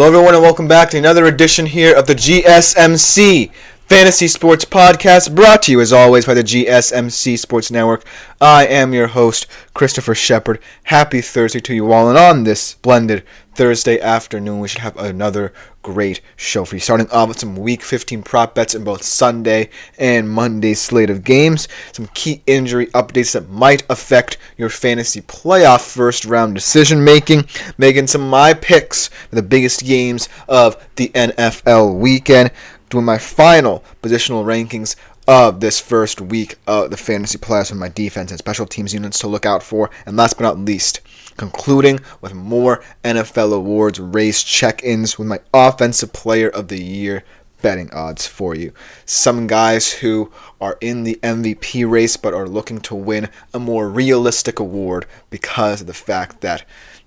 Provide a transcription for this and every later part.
Hello everyone and welcome back to another edition here of the GSMC Fantasy Sports Podcast, brought to you as always by the GSMC Sports Network. I am your host, Christopher Shepard. Happy Thursday to you all, and on this splendid Thursday afternoon, we should have another great show for you. Starting off with some Week 15 prop bets in both Sunday and Monday slate of games, some key injury updates that might affect your fantasy playoff first round decision making, making some of my picks for the biggest games of the NFL weekend, doing my final positional rankings of this first week of the fantasy playoffs with my defense and special teams units to look out for, and last but not least, concluding with more NFL awards race check-ins with my offensive player of the year betting odds for you. Some guys who are in the MVP race but are looking to win a more realistic award because of the fact that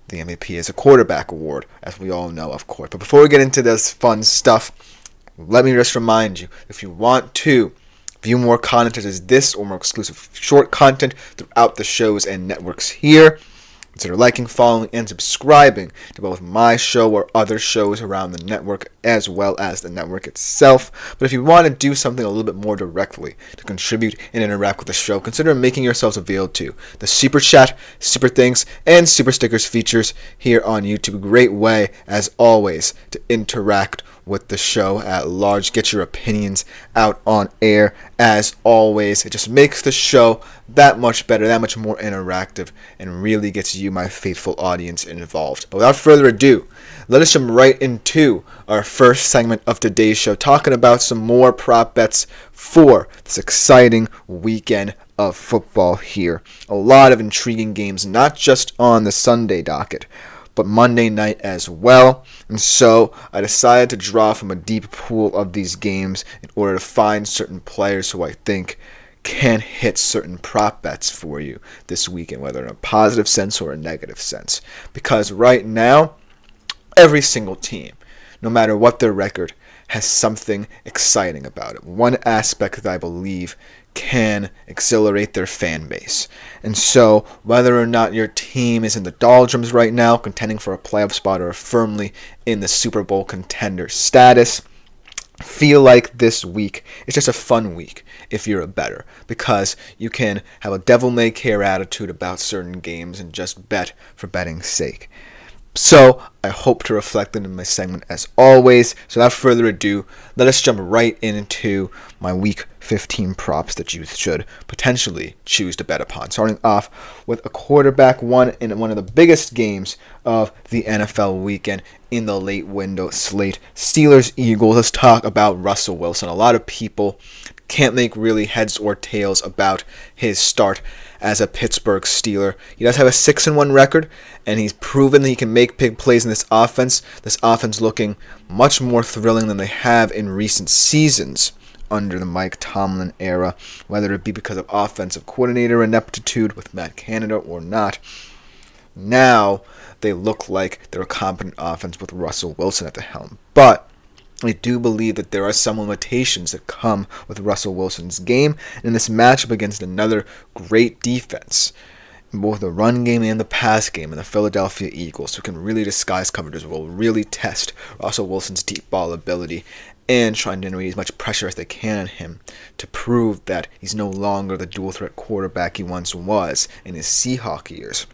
the MVP is a quarterback award, as we all know, of course. But before we get into this fun stuff, let me just remind you, if you want to view more content such as this or more exclusive short content throughout the shows and networks here, consider liking, following, and subscribing to both my show or other shows around the network, as well as the network itself. But if you want to do something a little bit more directly to contribute and interact with the show, consider making yourselves available to the Super Chat, Super Thanks, and Super Stickers features here on YouTube. A great way, as always, to interact with the show at large. Get your opinions out on air. As always, it just makes the show that much better, that much more interactive, and really gets you, my faithful audience, involved. But without further ado, let us jump right into our first segment of today's show, talking about some more prop bets for this exciting weekend of football here. A lot of intriguing games, not just on the Sunday docket, but Monday night as well. And so I decided to draw from a deep pool of these games in order to find certain players who I think can hit certain prop bets for you this weekend, whether in a positive sense or a negative sense. Because right now, every single team, no matter what their record, has something exciting about it. One aspect that I believe can accelerate their fan base. And so, whether or not your team is in the doldrums right now, contending for a playoff spot, or firmly in the Super Bowl contender status, feel like this week is just a fun week if you're a bettor, because you can have a devil-may-care attitude about certain games and just bet for betting's sake. So, I hope to reflect it in my segment as always. So without further ado, let us jump right into my Week 15 props that you should potentially choose to bet upon. Starting off with a quarterback one in one of the biggest games of the NFL weekend in the late window slate. Steelers-Eagles. Let's talk about Russell Wilson. A lot of people can't make really heads or tails about his start as a Pittsburgh Steeler. He does have a 6-1 record, and he's proven that he can make big plays in this offense. This offense looking much more thrilling than they have in recent seasons under the Mike Tomlin era, whether it be because of offensive coordinator ineptitude with Matt Canada or not. Now they look like they're a competent offense with Russell Wilson at the helm. But I do believe that there are some limitations that come with Russell Wilson's game in this matchup against another great defense, in both the run game and the pass game, and the Philadelphia Eagles, who can really disguise coverages, will really test Russell Wilson's deep ball ability and try and generate as much pressure as they can on him to prove that he's no longer the dual-threat quarterback he once was in his Seahawk years.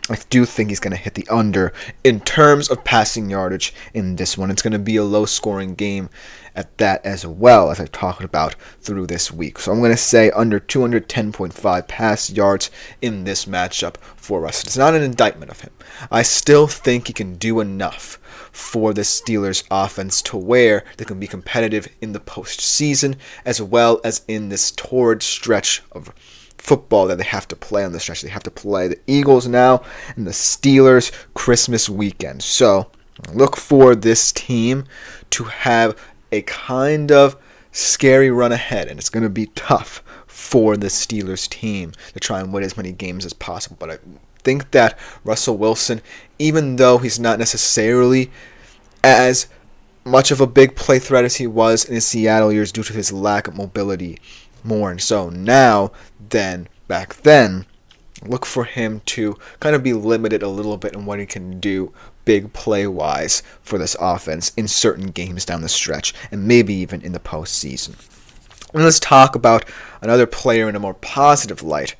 I do think he's going to hit the under in terms of passing yardage in this one. It's going to be a low-scoring game at that, as well as I've talked about through this week. So I'm going to say under 210.5 pass yards in this matchup for us. It's not an indictment of him. I still think he can do enough for the Steelers offense to where they can be competitive in the postseason, as well as in this torrid stretch of football that they have to play on the stretch. They have to play the Eagles now and the Steelers Christmas weekend. So look for this team to have a kind of scary run ahead, and it's going to be tough for the Steelers team to try and win as many games as possible. But I think that Russell Wilson, even though he's not necessarily as much of a big play threat as he was in his Seattle years due to his lack of mobility, more and so now than back then, look for him to kind of be limited a little bit in what he can do big play-wise for this offense in certain games down the stretch, and maybe even in the postseason. And let's talk about another player in a more positive light,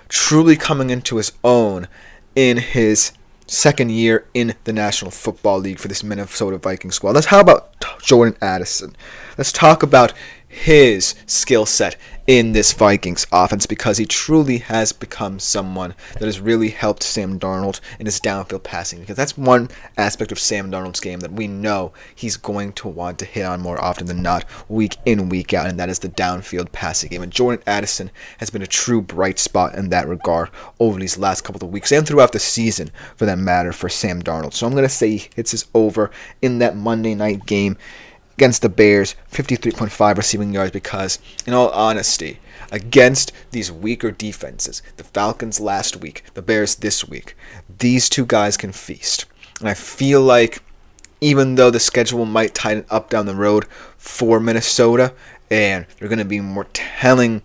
truly coming into his own in his second year in the National Football League for this Minnesota Vikings squad. Let's talk about Jordan Addison. Let's talk about his skill set in this Vikings offense, because he truly has become someone that has really helped Sam Darnold in his downfield passing, because that's one aspect of Sam Darnold's game that we know he's going to want to hit on more often than not, week in, week out, and that is the downfield passing game. And Jordan Addison has been a true bright spot in that regard over these last couple of weeks and throughout the season, for that matter, for Sam Darnold. So I'm going to say he hits his over in that Monday night game against the Bears, 53.5 receiving yards, because, in all honesty, against these weaker defenses, the Falcons last week, the Bears this week, these two guys can feast. And I feel like, even though the schedule might tighten up down the road for Minnesota, and they're going to be more telling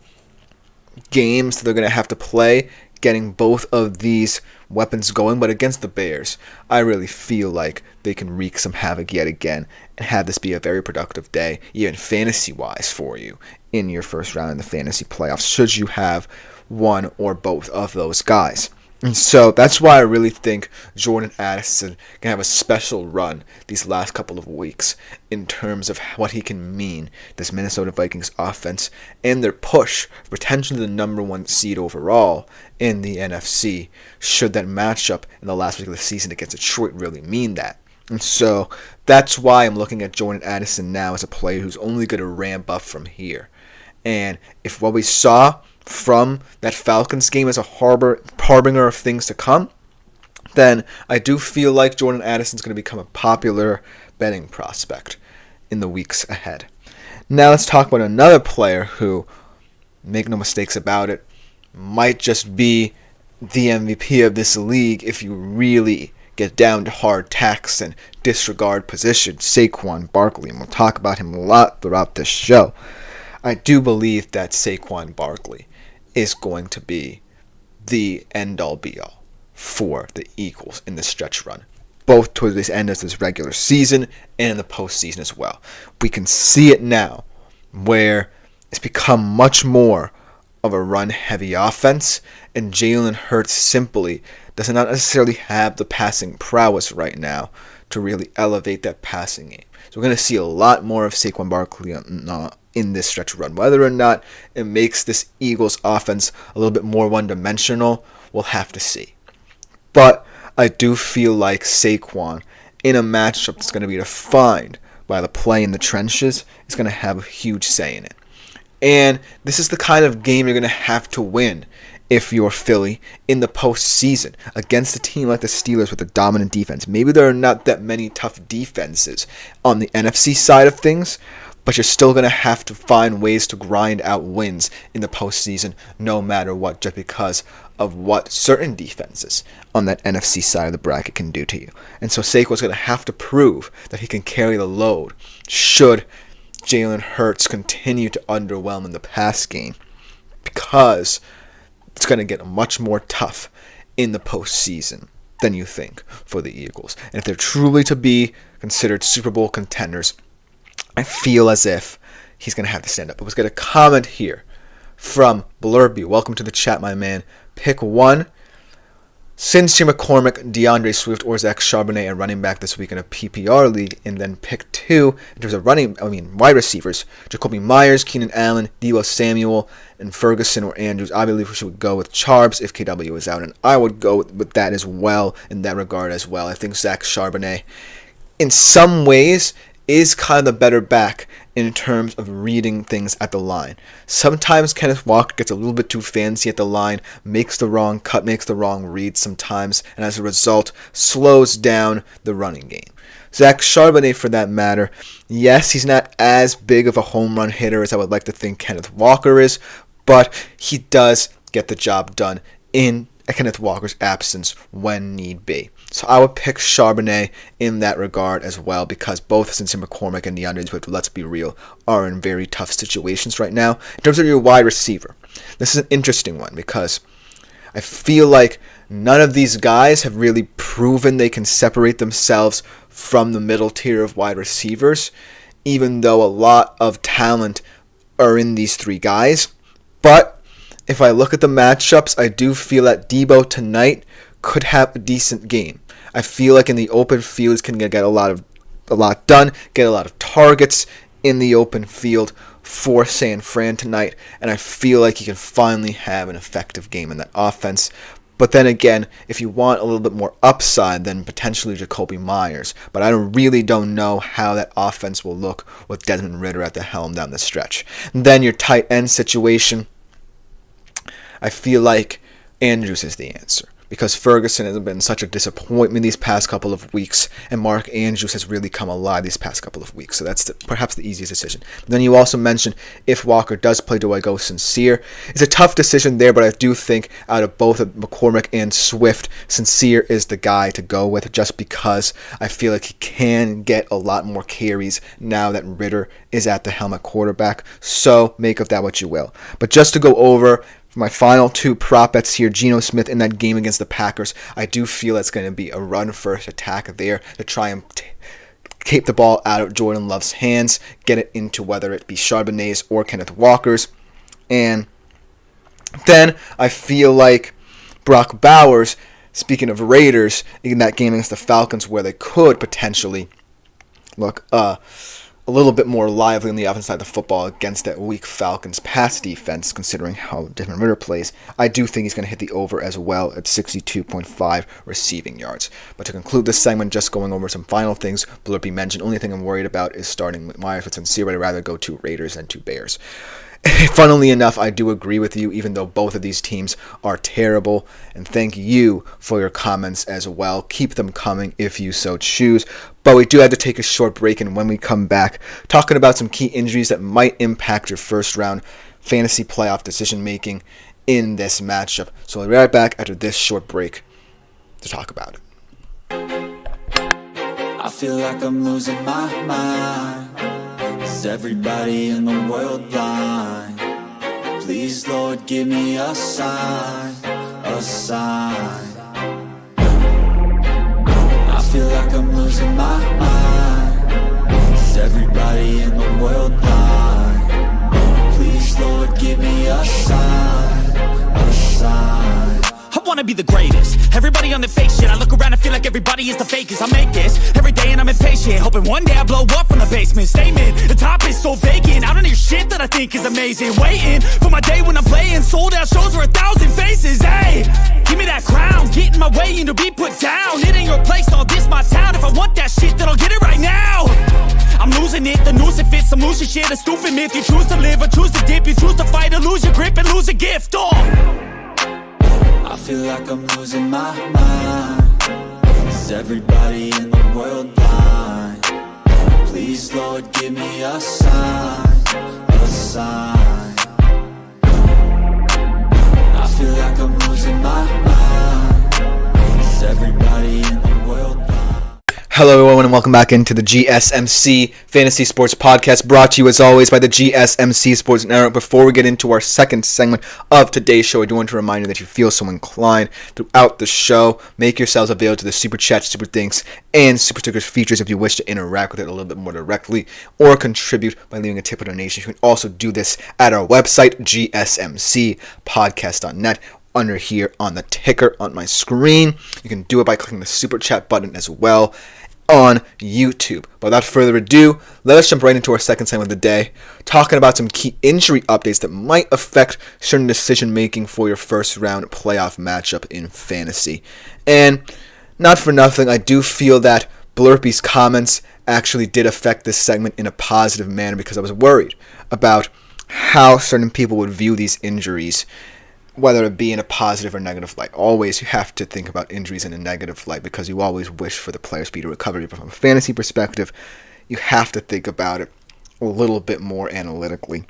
games that they're going to have to play, getting both of these weapons going, but against the Bears, I really feel like they can wreak some havoc yet again and have this be a very productive day, even fantasy-wise, for you in your first round in the fantasy playoffs, should you have one or both of those guys. And so that's why I really think Jordan Addison can have a special run these last couple of weeks in terms of what he can mean this Minnesota Vikings offense and their push for potentially the number one seed overall in the NFC, should that matchup in the last week of the season against Detroit really mean that. And so that's why I'm looking at Jordan Addison now as a player who's only going to ramp up from here. And if what we saw from that Falcons game as a harbinger of things to come, then I do feel like Jordan Addison's going to become a popular betting prospect in the weeks ahead. Now let's talk about another player who, make no mistakes about it, might just be the MVP of this league if you really get down to hard tacks and disregard position, Saquon Barkley. And we'll talk about him a lot throughout this show. I do believe that Saquon Barkley is going to be the end-all be-all for the Eagles in the stretch run, both toward this end of this regular season and in the postseason as well. We can see it now, where it's become much more of a run-heavy offense, and Jalen Hurts simply does not necessarily have the passing prowess right now to really elevate that passing game. So we're going to see a lot more of Saquon Barkley in this stretch run. Whether or not it makes this Eagles offense a little bit more one-dimensional, we'll have to see. But I do feel like Saquon, in a matchup that's going to be defined by the play in the trenches, is going to have a huge say in it. And this is the kind of game you're going to have to win if you're Philly in the postseason against a team like the Steelers with a dominant defense. Maybe there are not that many tough defenses on the NFC side of things, but you're still going to have to find ways to grind out wins in the postseason no matter what, just because of what certain defenses on that NFC side of the bracket can do to you. And so Saquon's going to have to prove that he can carry the load should Jalen Hurts continue to underwhelm in the pass game, because it's going to get much more tough in the postseason than you think for the Eagles. And if they're truly to be considered Super Bowl contenders, I feel as if he's going to have to stand up. I was going to comment here from Blurby. Welcome to the chat, my man. Pick one. Sincere McCormick, DeAndre Swift, or Zach Charbonnet, a running back this week in a PPR league. And then pick two in terms of wide receivers. Jacoby Myers, Keenan Allen, Deebo Samuel, and Ferguson or Andrews. I believe we should go with Charbs if KW is out. And I would go with that as well in that regard as well. I think Zach Charbonnet, in some ways, is kind of the better back in terms of reading things at the line. Sometimes Kenneth Walker gets a little bit too fancy at the line, makes the wrong cut, makes the wrong read sometimes, and as a result, slows down the running game. Zach Charbonnet, for that matter, yes, he's not as big of a home run hitter as I would like to think Kenneth Walker is, but he does get the job done in Kenneth Walker's absence when need be. So I would pick Charbonnet in that regard as well, because both Sincere McCormick and DeAndre Swift, let's be real, are in very tough situations right now. In terms of your wide receiver, this is an interesting one, because I feel like none of these guys have really proven they can separate themselves from the middle tier of wide receivers, even though a lot of talent are in these three guys. But if I look at the matchups, I do feel that Debo tonight could have a decent game. I feel like in the open field, he can get a lot done, get a lot of targets in the open field for San Fran tonight, and I feel like he can finally have an effective game in that offense. But then again, if you want a little bit more upside, then potentially Jacoby Myers. But I really don't know how that offense will look with Desmond Ridder at the helm down the stretch. And then your tight end situation, I feel like Andrews is the answer, because Ferguson has been such a disappointment these past couple of weeks, and Mark Andrews has really come alive these past couple of weeks. So that's perhaps the easiest decision. Then you also mentioned if Walker does play, do I go Sincere? It's a tough decision there, but I do think out of both of McCormick and Swift, Sincere is the guy to go with, just because I feel like he can get a lot more carries now that Ridder is at the helm at quarterback. So make of that what you will. But just to go over my final two prop bets here, Geno Smith in that game against the Packers, I do feel it's going to be a run-first attack there to try and keep the ball out of Jordan Love's hands, get it into whether it be Charbonnet's or Kenneth Walker's. And then I feel like Brock Bowers, speaking of Raiders, in that game against the Falcons where they could potentially look a little bit more lively on the offensive side of the football against that weak Falcons pass defense, considering how Desmond Ridder plays, I do think he's going to hit the over as well at 62.5 receiving yards. But to conclude this segment, just going over some final things Blurpy mentioned, only thing I'm worried about is starting Myers with Sincere, but I'd rather go to Raiders than to Bears. Funnily enough, I do agree with you, even though both of these teams are terrible. And thank you for your comments as well. Keep them coming if you so choose. But we do have to take a short break, and when we come back, talking about some key injuries that might impact your first round fantasy playoff decision making in this matchup. So we'll be right back after this short break to talk about it. I feel like I'm losing my mind. Is everybody in the world blind? Please, Lord, give me a sign, a sign. I feel like I'm losing my mind. Is everybody in the world blind? Please, Lord, give me a sign, a sign. I wanna be the greatest. Everybody on their fake shit. I look around and feel like everybody is the fakest. I make this every day and I'm impatient, hoping one day I blow up from the basement. Statement, the top is so vacant. I don't hear shit that I think is amazing. Waiting for my day when I'm playing sold out shows for 1,000 faces. Hey, give me that crown, get in my way and to be put down. It ain't your place, all this my town. If I want that shit, then I'll get it right now. I'm losing it, the noose it fits. I'm losing shit, a stupid myth. You choose to live or choose to dip. You choose to fight or lose your grip and lose a gift. I feel like I'm losing my mind. Is everybody in the world blind? Please, Lord, give me a sign, a sign. I feel like I'm losing my mind. Is everybody in the world blind? Hello everyone and welcome back into the GSMC Fantasy Sports Podcast, brought to you as always by the GSMC Sports Network. Before we get into our second segment of today's show, I do want to remind you that if you feel so inclined throughout the show, make yourselves available to the Super Chat, Super Thanks, and Super Stickers features if you wish to interact with it a little bit more directly or contribute by leaving a tip or donation. You can also do this at our website, gsmcspodcast.net. Under here on the ticker on my screen. You can do it by clicking the Super Chat button as well on YouTube. But without further ado, let us jump right into our second segment of the day, talking about some key injury updates that might affect certain decision making for your first round playoff matchup in fantasy. And not for nothing, I do feel that Blurpy's comments actually did affect this segment in a positive manner, because I was worried about how certain people would view these injuries, whether it be in a positive or negative light. Always you have to think about injuries in a negative light, because you always wish for the player's speedy recovery. But from a fantasy perspective, you have to think about it a little bit more analytically.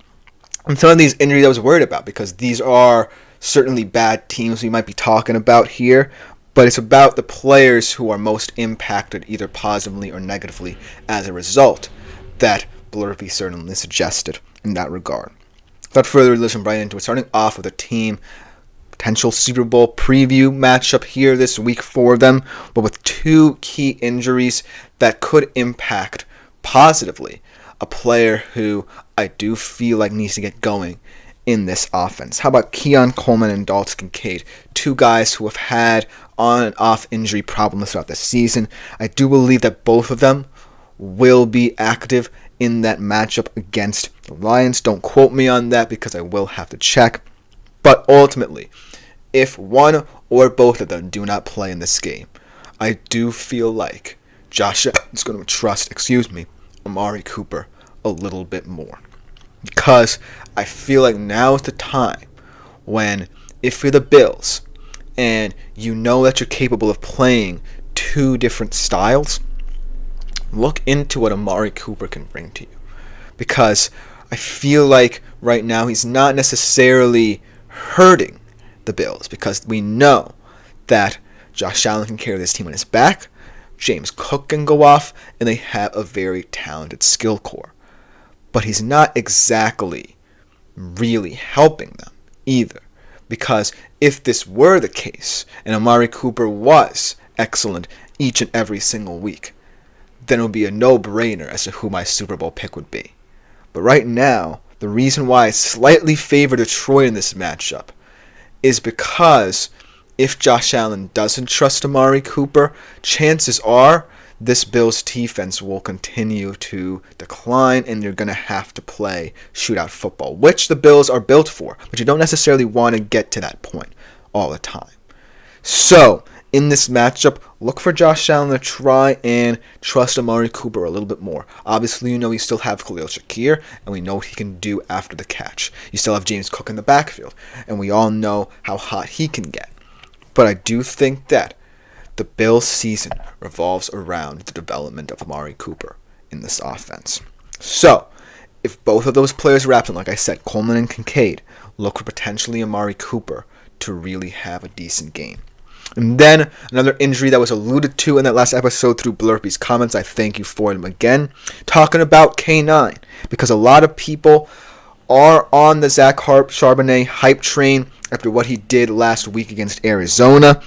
And some of these injuries I was worried about, because these are certainly bad teams we might be talking about here, but it's about the players who are most impacted either positively or negatively as a result that Blurpy certainly suggested in that regard. Without further ado, let's jump right into it. Starting off with a team potential Super Bowl preview matchup here this week for them, but with two key injuries that could impact positively a player who I do feel like needs to get going in this offense. How about Keon Coleman and Dalton Kincaid, two guys who have had on and off injury problems throughout the season. I do believe that both of them will be active in that matchup against the Lions. Don't quote me on that because I will have to check. But ultimately, if one or both of them do not play in this game, I do feel like Josh is going to trust, Amari Cooper a little bit more. Because I feel like now is the time when, if you're the Bills and you know that you're capable of playing two different styles, look into what Amari Cooper can bring to you. Because I feel like right now he's not necessarily hurting the Bills, because we know that Josh Allen can carry this team on his back, James Cook can go off, and they have a very talented skill core. But he's not exactly really helping them either. Because if this were the case, and Amari Cooper was excellent each and every single week, then it would be a no-brainer as to who my Super Bowl pick would be. But right now, the reason why I slightly favor Detroit in this matchup is because if Josh Allen doesn't trust Amari Cooper, chances are this Bills defense will continue to decline and you're going to have to play shootout football, which the Bills are built for, but you don't necessarily want to get to that point all the time. So, in this matchup, look for Josh Allen to try and trust Amari Cooper a little bit more. Obviously, you know you still have Khalil Shakir, and we know what he can do after the catch. You still have James Cook in the backfield, and we all know how hot he can get. But I do think that the Bills' season revolves around the development of Amari Cooper in this offense. So, if both of those players are absent, like I said, Coleman and Kincaid, look for potentially Amari Cooper to really have a decent game. And then another injury that was alluded to in that last episode through Blurpy's comments, I thank you for them again, talking about K9, because a lot of people are on the Zach Charbonnet hype train after what he did last week against Arizona.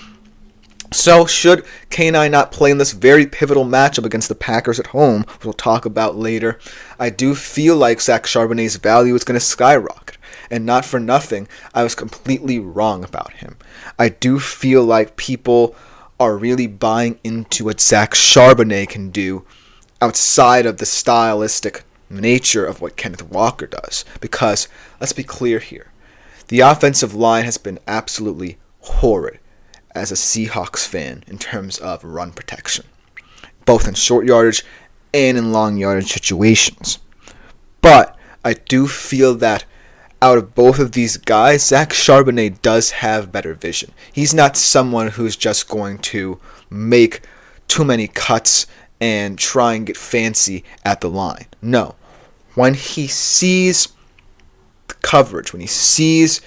So should K9 not play in this very pivotal matchup against the Packers at home, which we'll talk about later, I do feel like Zach Charbonnet's value is going to skyrocket. And not for nothing, I was completely wrong about him. I do feel like people are really buying into what Zach Charbonnet can do outside of the stylistic nature of what Kenneth Walker does. Because, let's be clear here, the offensive line has been absolutely horrid as a Seahawks fan in terms of run protection, both in short yardage and in long yardage situations. But I do feel that out of both of these guys, Zach Charbonnet does have better vision. He's not someone who's just going to make too many cuts and try and get fancy at the line. No. When he sees the coverage, when he sees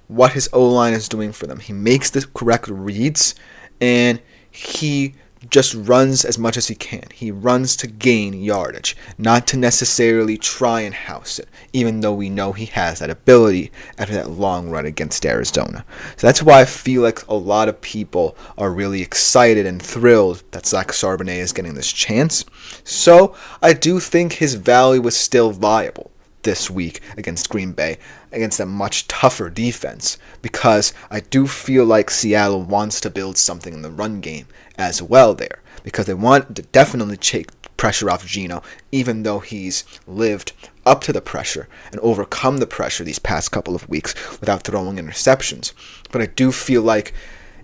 what his O-line is doing for them, he makes the correct reads and he just runs as much as he can. He runs to gain yardage, not to necessarily try and house it, even though we know he has that ability after that long run against Arizona. So that's why I feel like a lot of people are really excited and thrilled that Zach Charbonnet is getting this chance. So I do think his value is still viable this week against Green Bay, against a much tougher defense, because I do feel like Seattle wants to build something in the run game as well there, because they want to definitely take pressure off Geno, even though he's lived up to the pressure and overcome the pressure these past couple of weeks without throwing interceptions. But I do feel like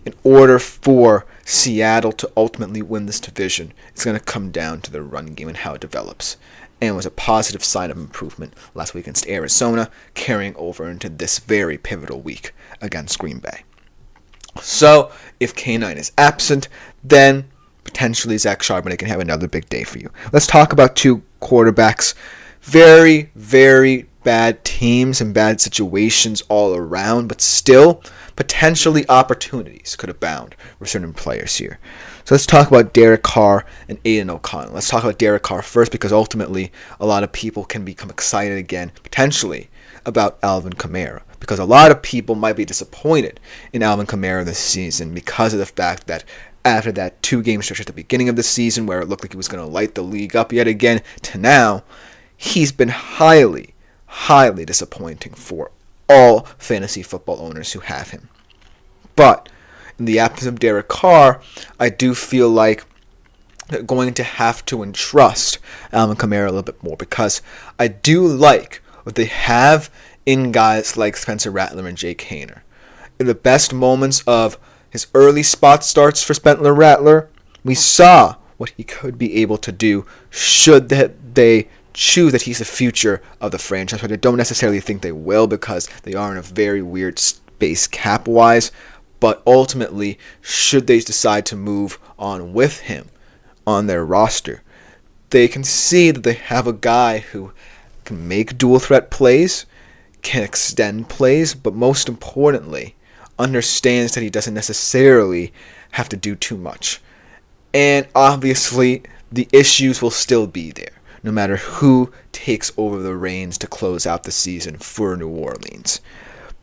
in order for Seattle to ultimately win this division, it's going to come down to the run game and how it develops. And was a positive sign of improvement last week against Arizona, carrying over into this very pivotal week against Green Bay. So, if K9 is absent, then potentially Zach Charbonnet can have another big day for you. Let's talk about two quarterbacks. Very, very bad teams and bad situations all around, but still, potentially opportunities could abound for certain players here. So let's talk about Derek Carr and Aiden O'Connell. Let's talk about Derek Carr first, because ultimately a lot of people can become excited again, potentially, about Alvin Kamara. because a lot of people might be disappointed in Alvin Kamara this season because of the fact that after that 2-game stretch at the beginning of the season where it looked like he was going to light the league up yet again, to now, he's been highly, highly disappointing for all fantasy football owners who have him. But in the absence of Derek Carr, I do feel like they're going to have to entrust Alvin Kamara a little bit more, because I do like what they have in guys like Spencer Rattler and Jake Haener. In the best moments of his early spot starts for Spencer Rattler, we saw what he could be able to do should they choose that he's the future of the franchise, but I don't necessarily think they will because they are in a very weird space cap-wise. But ultimately, should they decide to move on with him on their roster, they can see that they have a guy who can make dual threat plays, can extend plays, but most importantly, understands that he doesn't necessarily have to do too much. And obviously, the issues will still be there, no matter who takes over the reins to close out the season for New Orleans.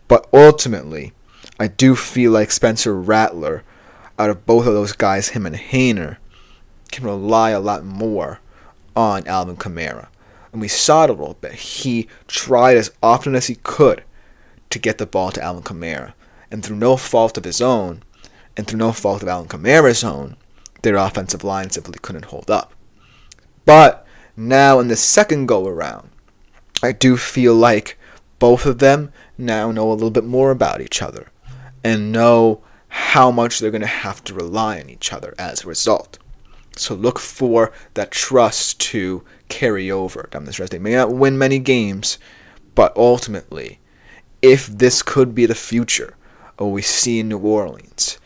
But ultimately, I do feel like Spencer Rattler, out of both of those guys, him and Haener, can rely a lot more on Alvin Kamara. And we saw it a little bit. He tried as often as he could to get the ball to Alvin Kamara. And through no fault of his own, and through no fault of Alvin Kamara's own, their offensive line simply couldn't hold up. But now in the second go-around, I do feel like both of them now know a little bit more about each other and know how much they're going to have to rely on each other as a result. So look for that trust to carry over down this stretch. They may not win many games, but ultimately, if this could be the future of what we see in New Orleans,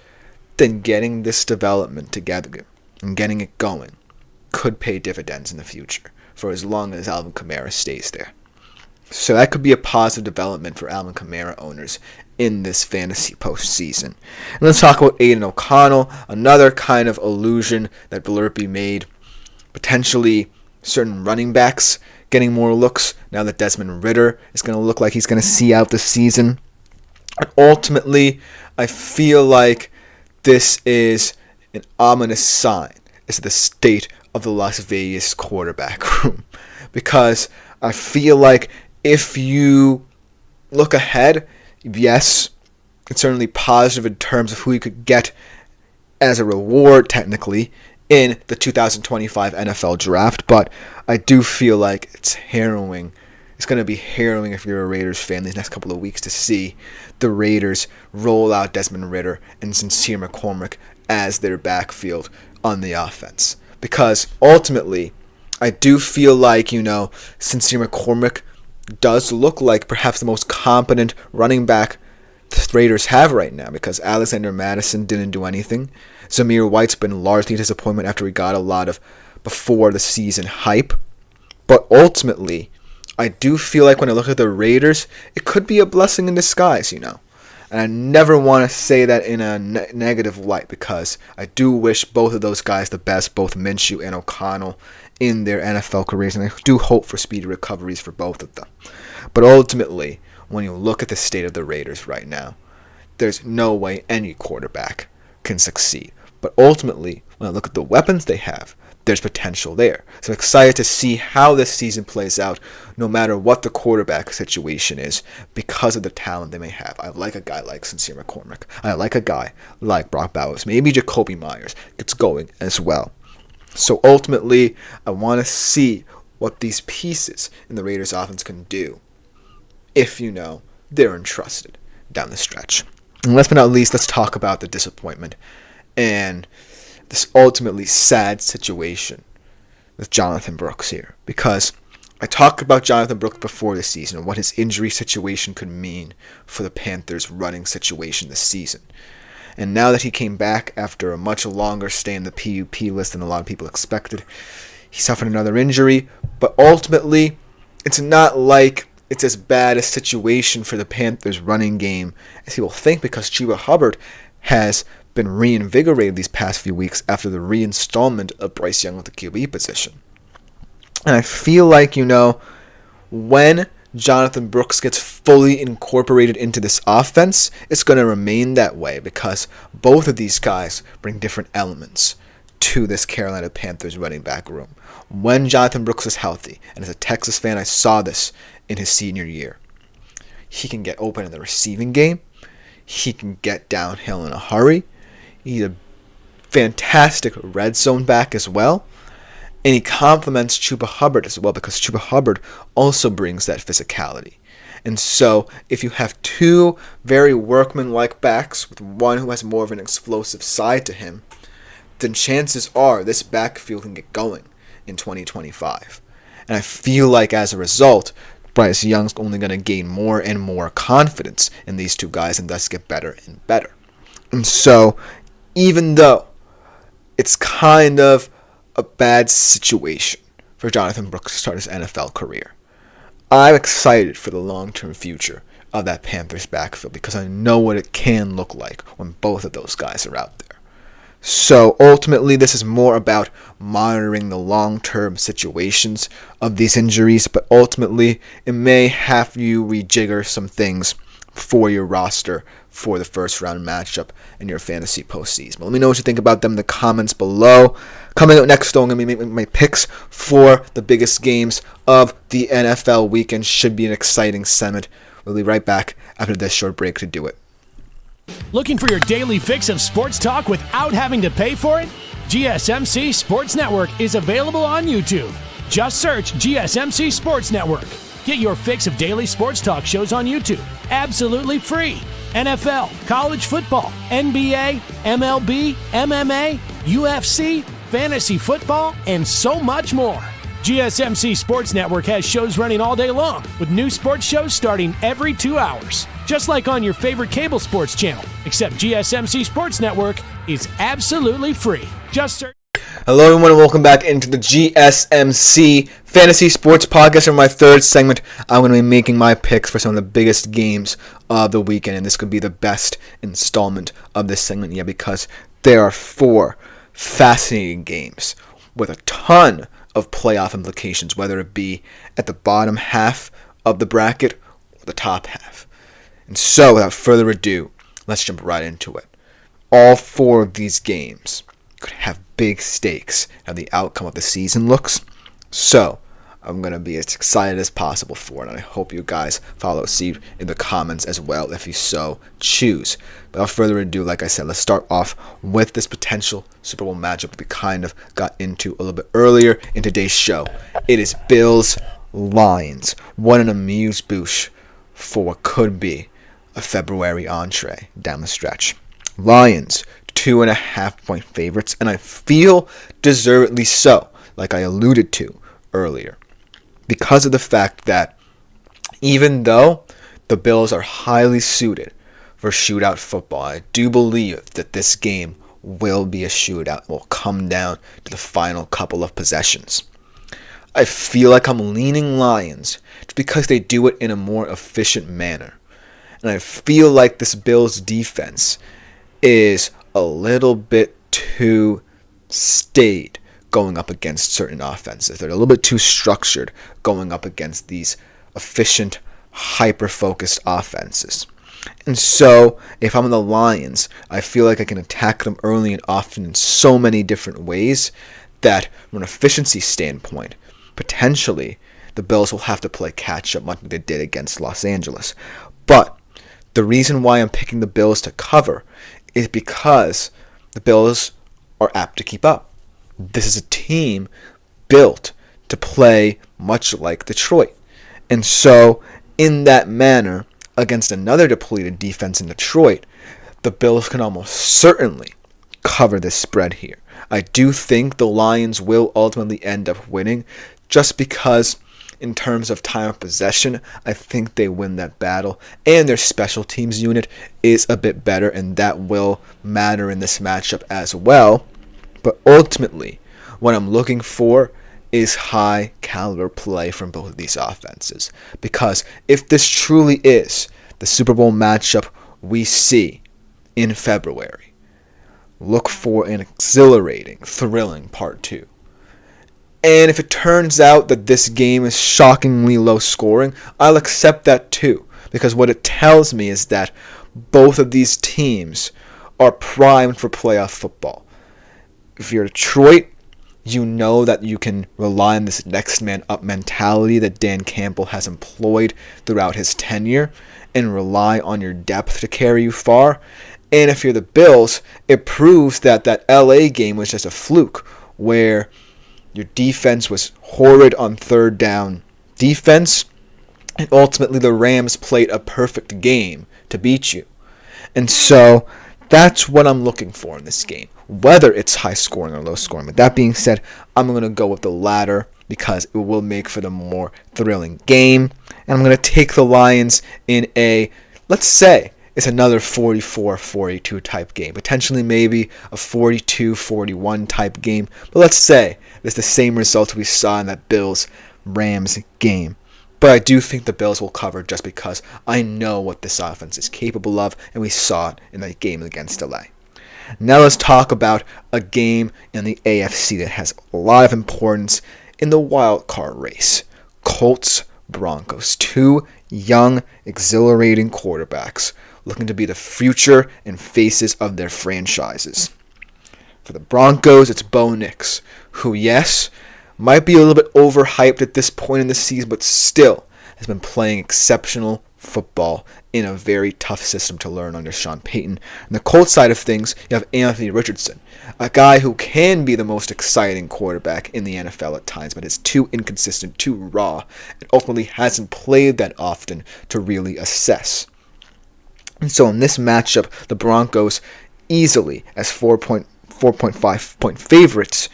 then getting this development together and getting it going could pay dividends in the future for as long as Alvin Kamara stays there. So that could be a positive development for Alvin Kamara owners in this fantasy postseason. And let's talk about Aiden O'Connell, another kind of illusion that Blurpy made. Potentially certain running backs getting more looks now that Desmond Ridder is going to look like he's going to see out the season. And ultimately, I feel like this is an ominous sign as to the state of the Las Vegas quarterback room. Because I feel like if you look ahead, yes, it's certainly positive in terms of who you could get as a reward, technically, in the 2025 NFL Draft, but I do feel like it's harrowing. It's going to be harrowing if you're a Raiders fan these next couple of weeks to see the Raiders roll out Desmond Ridder and Sincere McCormick as their backfield on the offense. Because ultimately, I do feel like, Sincere McCormick does look like perhaps the most competent running back the Raiders have right now, because Alexander Madison didn't do anything. Zamir White's been largely a disappointment after he got a lot of before the season hype. But ultimately, I do feel like when I look at the Raiders, it could be a blessing in disguise, And I never want to say that in a negative light, because I do wish both of those guys the best, both Minshew and O'Connell, in their NFL careers, and I do hope for speedy recoveries for both of them. But ultimately, when you look at the state of the Raiders right now, there's no way any quarterback can succeed. But ultimately, when I look at the weapons they have, there's potential there. So I'm excited to see how this season plays out, no matter what the quarterback situation is, because of the talent they may have. I like a guy like Sincere McCormick. I like a guy like Brock Bowers. Maybe Jacoby Myers gets going as well. So ultimately, I want to see what these pieces in the Raiders offense can do if, they're entrusted down the stretch. And last but not least, let's talk about the disappointment and this ultimately sad situation with Jonathan Brooks here. Because I talked about Jonathan Brooks before the season and what his injury situation could mean for the Panthers' running situation this season. And now that he came back after a much longer stay in the PUP list than a lot of people expected, he suffered another injury. But ultimately, it's not like it's as bad a situation for the Panthers' running game as people think, because Chuba Hubbard has been reinvigorated these past few weeks after the reinstallment of Bryce Young with the QB position. And I feel like, when Jonathan Brooks gets fully incorporated into this offense, it's going to remain that way because both of these guys bring different elements to this Carolina Panthers running back room. When Jonathan Brooks is healthy, and as a Texas fan, I saw this in his senior year, he can get open in the receiving game. He can get downhill in a hurry. He's a fantastic red zone back as well. And he complements Chuba Hubbard as well because Chuba Hubbard also brings that physicality. And so if you have two very workman-like backs with one who has more of an explosive side to him, then chances are this backfield can get going in 2025. And I feel like as a result, Bryce Young's only going to gain more and more confidence in these two guys and thus get better and better. And so even though it's kind of a bad situation for Jonathan Brooks to start his NFL career, I'm excited for the long-term future of that Panthers backfield because I know what it can look like when both of those guys are out there. So ultimately, this is more about monitoring the long-term situations of these injuries, but ultimately, it may have you rejigger some things for your roster for the first round matchup in your fantasy postseason. But let me know what you think about them in the comments below. Coming up next, though, I'm going to be making my picks for the biggest games of the NFL weekend. Should be an exciting segment. We'll be right back after this short break to do it. Looking for your daily fix of sports talk without having to pay for it? GSMC Sports Network is available on YouTube. Just search GSMC Sports Network. Get your fix of daily sports talk shows on YouTube, absolutely free. NFL, college football, NBA, MLB, MMA, UFC, fantasy football, and so much more. GSMC Sports Network has shows running all day long, with new sports shows starting every 2 hours. Just like on your favorite cable sports channel, except GSMC Sports Network is absolutely free. Just search. Hello everyone and welcome back into the GSMC Fantasy Sports Podcast. For my third segment, I'm going to be making my picks for some of the biggest games of the weekend, and this could be the best installment of this segment yet because there are 4 fascinating games with a ton of playoff implications, whether it be at the bottom half of the bracket or the top half. And so, without further ado, let's jump right into it. All 4 of these games could have big stakes how the outcome of the season looks. So, I'm going to be as excited as possible for it, and I hope you guys follow suit in the comments as well if you so choose. Without further ado, like I said, let's start off with this potential Super Bowl matchup we kind of got into a little bit earlier in today's show. It is Bills-Lions. What an amuse-bouche for what could be a February entree down the stretch. Lions, 2.5-point favorites, and I feel deservedly so, like I alluded to earlier, because of the fact that even though the Bills are highly suited for shootout football, I do believe that this game will be a shootout. It will come down to the final couple of possessions. I feel like I'm leaning Lions just because they do it in a more efficient manner. And I feel like this Bills defense is a little bit too staid going up against certain offenses. They're a little bit too structured going up against these efficient, hyper-focused offenses. And so, if I'm the Lions, I feel like I can attack them early and often in so many different ways that, from an efficiency standpoint, potentially the Bills will have to play catch-up much like they did against Los Angeles. But the reason why I'm picking the Bills to cover is because the Bills are apt to keep up. This is a team built to play much like Detroit. And so, in that manner, against another depleted defense in Detroit, the Bills can almost certainly cover this spread here. I do think the Lions will ultimately end up winning just because in terms of time of possession, I think they win that battle. And their special teams unit is a bit better, and that will matter in this matchup as well. But ultimately, what I'm looking for is high caliber play from both of these offenses. Because if this truly is the Super Bowl matchup we see in February, look for an exhilarating, thrilling Part 2. And if it turns out that this game is shockingly low scoring, I'll accept that too. Because what it tells me is that both of these teams are primed for playoff football. If you're Detroit, you know that you can rely on this next man up mentality that Dan Campbell has employed throughout his tenure and rely on your depth to carry you far. And if you're the Bills, it proves that that LA game was just a fluke where your defense was horrid on third down defense, and ultimately the Rams played a perfect game to beat you. And so that's what I'm looking for in this game, whether it's high scoring or low scoring. But that being said, I'm going to go with the latter because it will make for the more thrilling game. And I'm going to take the Lions in a, let's say, it's another 44-42 type game. Potentially maybe a 42-41 type game. But let's say it's the same result we saw in that Bills-Rams game. But I do think the Bills will cover just because I know what this offense is capable of, and we saw it in that game against LA. Now let's talk about a game in the AFC that has a lot of importance in the wild card race. Colts-Broncos. Two young, exhilarating quarterbacks looking to be the future and faces of their franchises. For the Broncos, it's Bo Nix, who, yes, might be a little bit overhyped at this point in the season, but still has been playing exceptional football in a very tough system to learn under Sean Payton. On the Colts side of things, you have Anthony Richardson, a guy who can be the most exciting quarterback in the NFL at times, but is too inconsistent, too raw, and ultimately hasn't played that often to really assess. And so in this matchup, the Broncos easily, as 4.5 point favorites,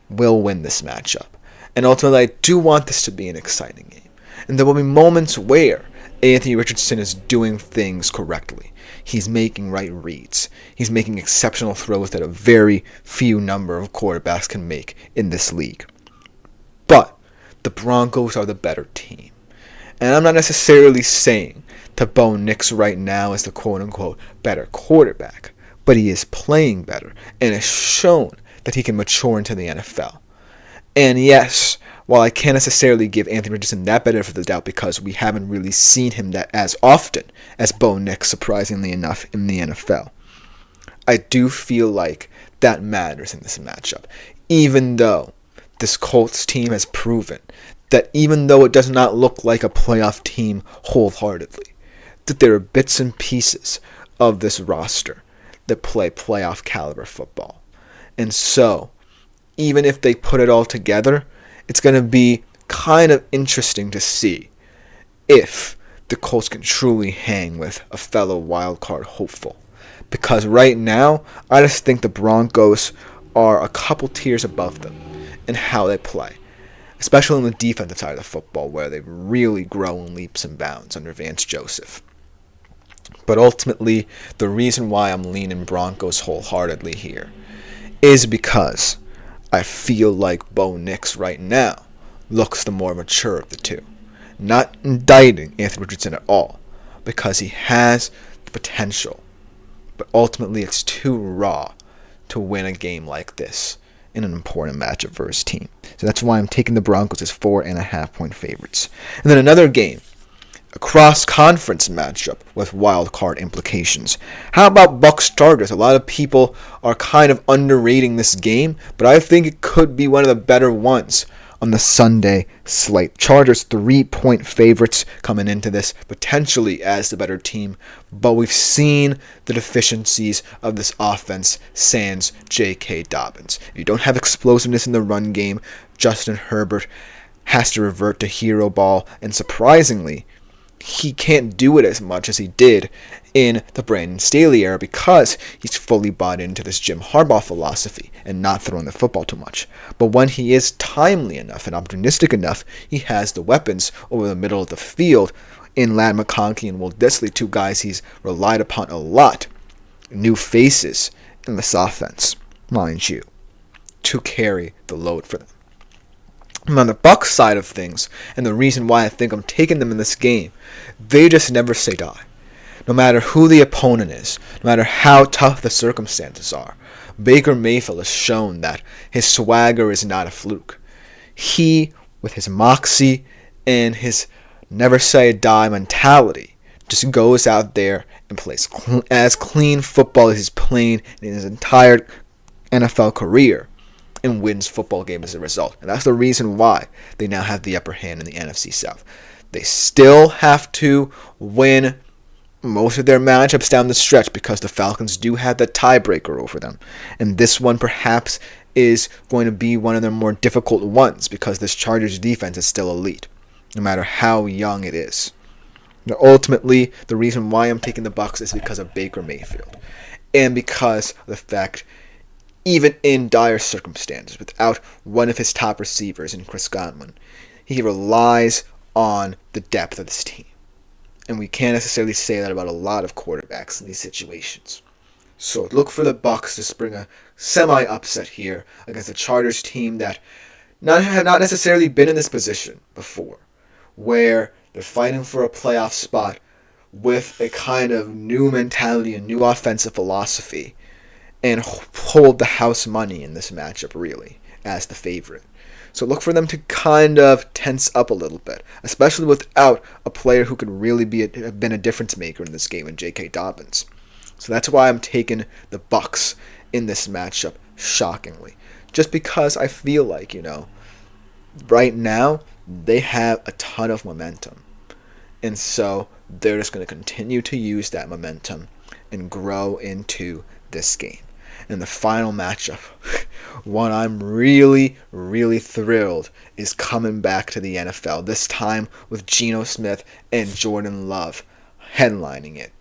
will win this matchup. And ultimately, I do want this to be an exciting game. And there will be moments where Anthony Richardson is doing things correctly. He's making right reads. He's making exceptional throws that a very few number of quarterbacks can make in this league. But the Broncos are the better team. And I'm not necessarily saying that Bo Nix right now is the quote-unquote better quarterback, but he is playing better and has shown that he can mature into the NFL. And yes, while I can't necessarily give Anthony Richardson that benefit of the doubt because we haven't really seen him that as often as Bo Nix, surprisingly enough, in the NFL, I do feel like that matters in this matchup, even though this Colts team has proven that even though it does not look like a playoff team wholeheartedly, that there are bits and pieces of this roster that play playoff caliber football. And so, even if they put it all together, it's going to be kind of interesting to see if the Colts can truly hang with a fellow wildcard hopeful. Because right now, I just think the Broncos are a couple tiers above them in how they play. Especially on the defensive side of the football, where they've really grown leaps and bounds under Vance Joseph. But ultimately, the reason why I'm leaning Broncos wholeheartedly here is because I feel like Bo Nix right now looks the more mature of the two. Not indicting Anthony Richardson at all, because he has the potential. But ultimately, it's too raw to win a game like this in an important matchup for his team. So that's why I'm taking the Broncos as 4.5 point favorites. And then another game, a cross-conference matchup with wild card implications. How about Bucs Chargers? A lot of people are kind of underrating this game, but I think it could be one of the better ones on the Sunday slate. Chargers 3-point favorites coming into this, potentially as the better team, but we've seen the deficiencies of this offense sans J.K. Dobbins. If you don't have explosiveness in the run game, Justin Herbert has to revert to hero ball, and surprisingly, he can't do it as much as he did in the Brandon Staley era because he's fully bought into this Jim Harbaugh philosophy and not throwing the football too much. But when he is timely enough and opportunistic enough, he has the weapons over the middle of the field in Ladd McConkey and Will Dissly, two guys he's relied upon a lot, new faces in this offense, mind you, to carry the load for them. On the Bucs side of things, and the reason why I think I'm taking them in this game, they just never say die. No matter who the opponent is, no matter how tough the circumstances are, Baker Mayfield has shown that his swagger is not a fluke. he, with his moxie and his never say a die mentality, just goes out there and plays as clean football as he's played in his entire NFL career and wins football games as a result. And that's the reason why they now have the upper hand in the NFC South. They still have to win most of their matchups down the stretch because the Falcons do have that tiebreaker over them. And this one perhaps is going to be one of their more difficult ones because this Chargers defense is still elite, no matter how young it is. Now, ultimately, the reason why I'm taking the Bucs is because of Baker Mayfield. And because of the fact, even in dire circumstances, without one of his top receivers in Chris Godwin, he relies on the depth of this team. And we can't necessarily say that about a lot of quarterbacks in these situations. So look for the Bucs to spring a semi-upset here against a Chargers team that have not necessarily been in this position before, where they're fighting for a playoff spot with a kind of new mentality, a new offensive philosophy, and hold the house money in this matchup, really, as the favorite. So look for them to kind of tense up a little bit, especially without a player who could really have been a difference maker in this game in J.K. Dobbins. So that's why I'm taking the Bucs in this matchup, shockingly. Just because I feel like, right now, they have a ton of momentum. And so they're just going to continue to use that momentum and grow into this game. And the final matchup, one I'm really, really thrilled, is coming back to the NFL. This time with Geno Smith and Jordan Love headlining it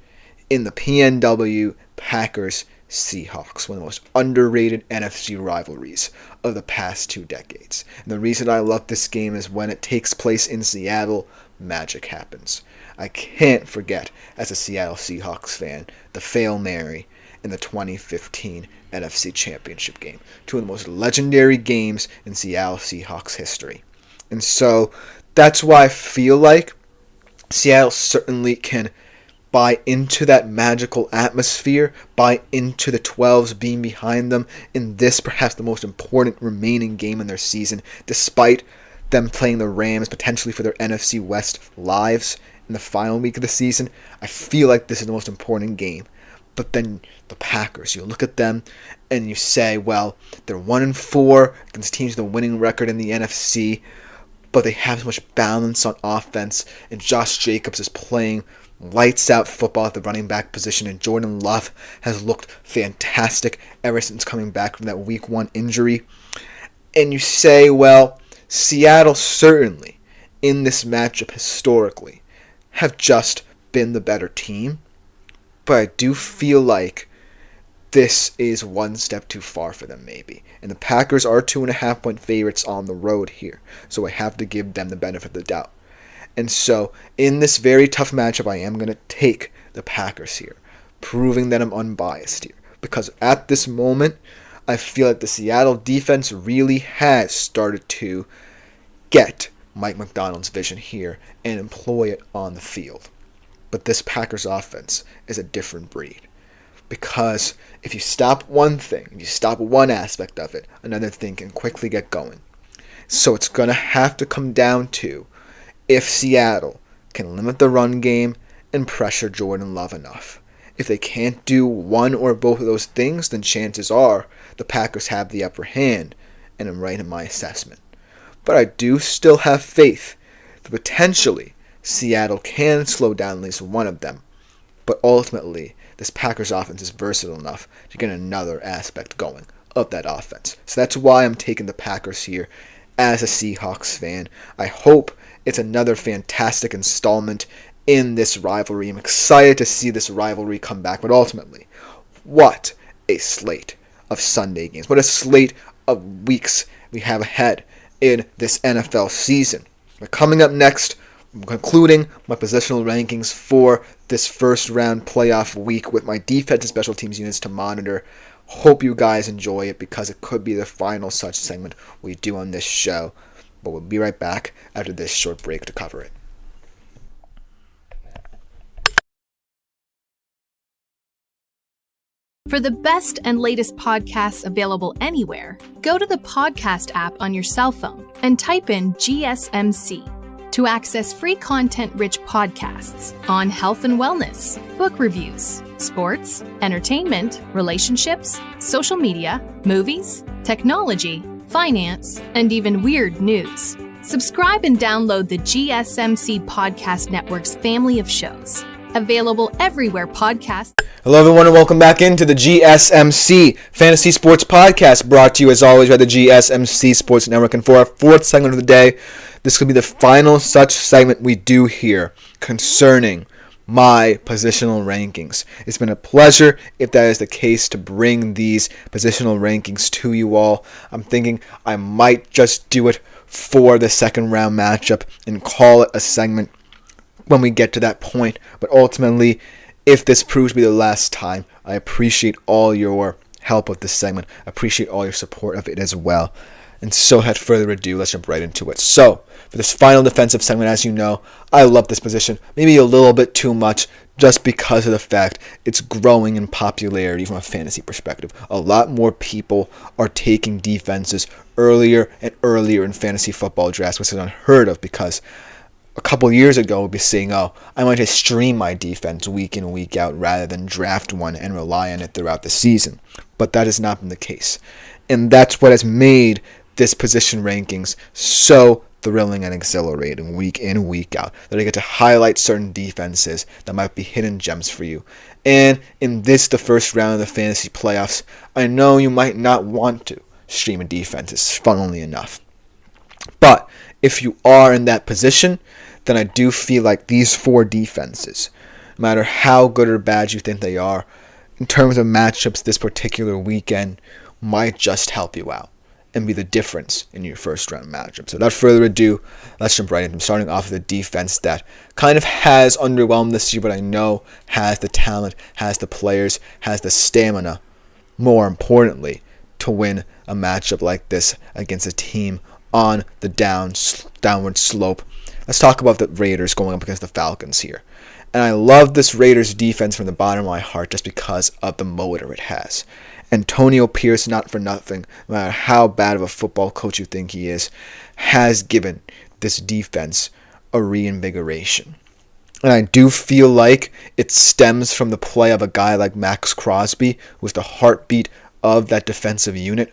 in the PNW Packers-Seahawks, one of the most underrated NFC rivalries of the past 2 decades. And the reason I love this game is when it takes place in Seattle, magic happens. I can't forget, as a Seattle Seahawks fan, the Fail Mary in the 2015 NFC Championship game. 2 of the most legendary games in Seattle Seahawks history. And so that's why I feel like Seattle certainly can buy into that magical atmosphere, buy into the 12s being behind them in this perhaps the most important remaining game in their season, despite them playing the Rams potentially for their NFC West lives in the final week of the season. I feel like this is the most important game. But then the Packers, you look at them and you say, well, they're 1-4 against teams with a winning record in the NFC, but they have so much balance on offense, and Josh Jacobs is playing lights out football at the running back position, and Jordan Love has looked fantastic ever since coming back from that week 1 injury. And you say, well, Seattle certainly in this matchup historically have just been the better team. But I do feel like this is one step too far for them, maybe. And the Packers are 2.5-point favorites on the road here. So I have to give them the benefit of the doubt. And so, in this very tough matchup, I am going to take the Packers here, proving that I'm unbiased here. Because at this moment, I feel like the Seattle defense really has started to get Mike Macdonald's vision here and employ it on the field. But this Packers offense is a different breed. Because if you stop one thing, you stop one aspect of it, another thing can quickly get going. So it's going to have to come down to if Seattle can limit the run game and pressure Jordan Love enough. If they can't do one or both of those things, then chances are the Packers have the upper hand, and I'm right in my assessment. But I do still have faith that potentially Seattle can slow down at least one of them. But ultimately, this Packers offense is versatile enough to get another aspect going of that offense. So that's why I'm taking the Packers here as a Seahawks fan. I hope it's another fantastic installment in this rivalry. I'm excited to see this rivalry come back. But ultimately, what a slate of Sunday games. What a slate of weeks we have ahead in this NFL season. But coming up next, I'm concluding my positional rankings for this first round playoff week with my defense and special teams units to monitor. Hope you guys enjoy it because it could be the final such segment we do on this show. But we'll be right back after this short break to cover it. For the best and latest podcasts available anywhere, go to the podcast app on your cell phone and type in GSMC to access free content-rich podcasts on health and wellness, book reviews, sports, entertainment, relationships, social media, movies, technology, finance, and even weird news. Subscribe and download the GSMC Podcast Network's family of shows, available everywhere podcasts. Hello, everyone, and welcome back into the GSMC Fantasy Sports Podcast, brought to you, as always, by the GSMC Sports Network. And for our fourth segment of the day, this will be the final such segment we do here concerning my positional rankings. It's been a pleasure, if that is the case, to bring these positional rankings to you all. I'm thinking I might just do it for the second round matchup and call it a segment when we get to that point. But ultimately, if this proves to be the last time, I appreciate all your help with this segment. I appreciate all your support of it as well. And so, without further ado, let's jump right into it. So, for this final defensive segment, as you know, I love this position, maybe a little bit too much, just because of the fact it's growing in popularity from a fantasy perspective. A lot more people are taking defenses earlier and earlier in fantasy football drafts, which is unheard of, because a couple years ago we'd be saying, I might just stream my defense week in, week out, rather than draft one and rely on it throughout the season. But that has not been the case. And that's what has made this position rankings so thrilling and exhilarating week in, week out, that I get to highlight certain defenses that might be hidden gems for you. And in this, the first round of the fantasy playoffs, I know you might not want to stream a defense, funnily enough. But if you are in that position, then I do feel like these four defenses, no matter how good or bad you think they are, in terms of matchups this particular weekend, might just help you out and be the difference in your first round matchup. So without further ado, let's jump right in. I'm starting off with a defense that kind of has underwhelmed this year, but I know has the talent, has the players, has the stamina, more importantly, to win a matchup like this against a team on the downward slope. Let's talk about the Raiders going up against the Falcons here. And I love this Raiders defense from the bottom of my heart just because of the motor it has. Antonio Pierce, not for nothing, no matter how bad of a football coach you think he is, has given this defense a reinvigoration. And I do feel like it stems from the play of a guy like Max Crosby, who was the heartbeat of that defensive unit.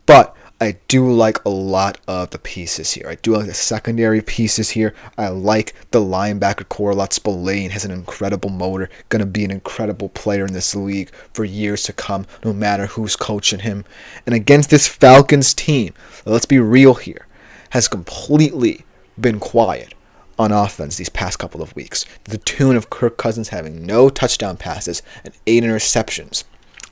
But I do like a lot of the pieces here. I do like the secondary pieces here. I like the linebacker core a lot. Spillane has an incredible motor. Going to be an incredible player in this league for years to come, no matter who's coaching him. And against this Falcons team, let's be real here, has completely been quiet on offense these past couple of weeks, to the tune of Kirk Cousins having no touchdown passes and 8 interceptions.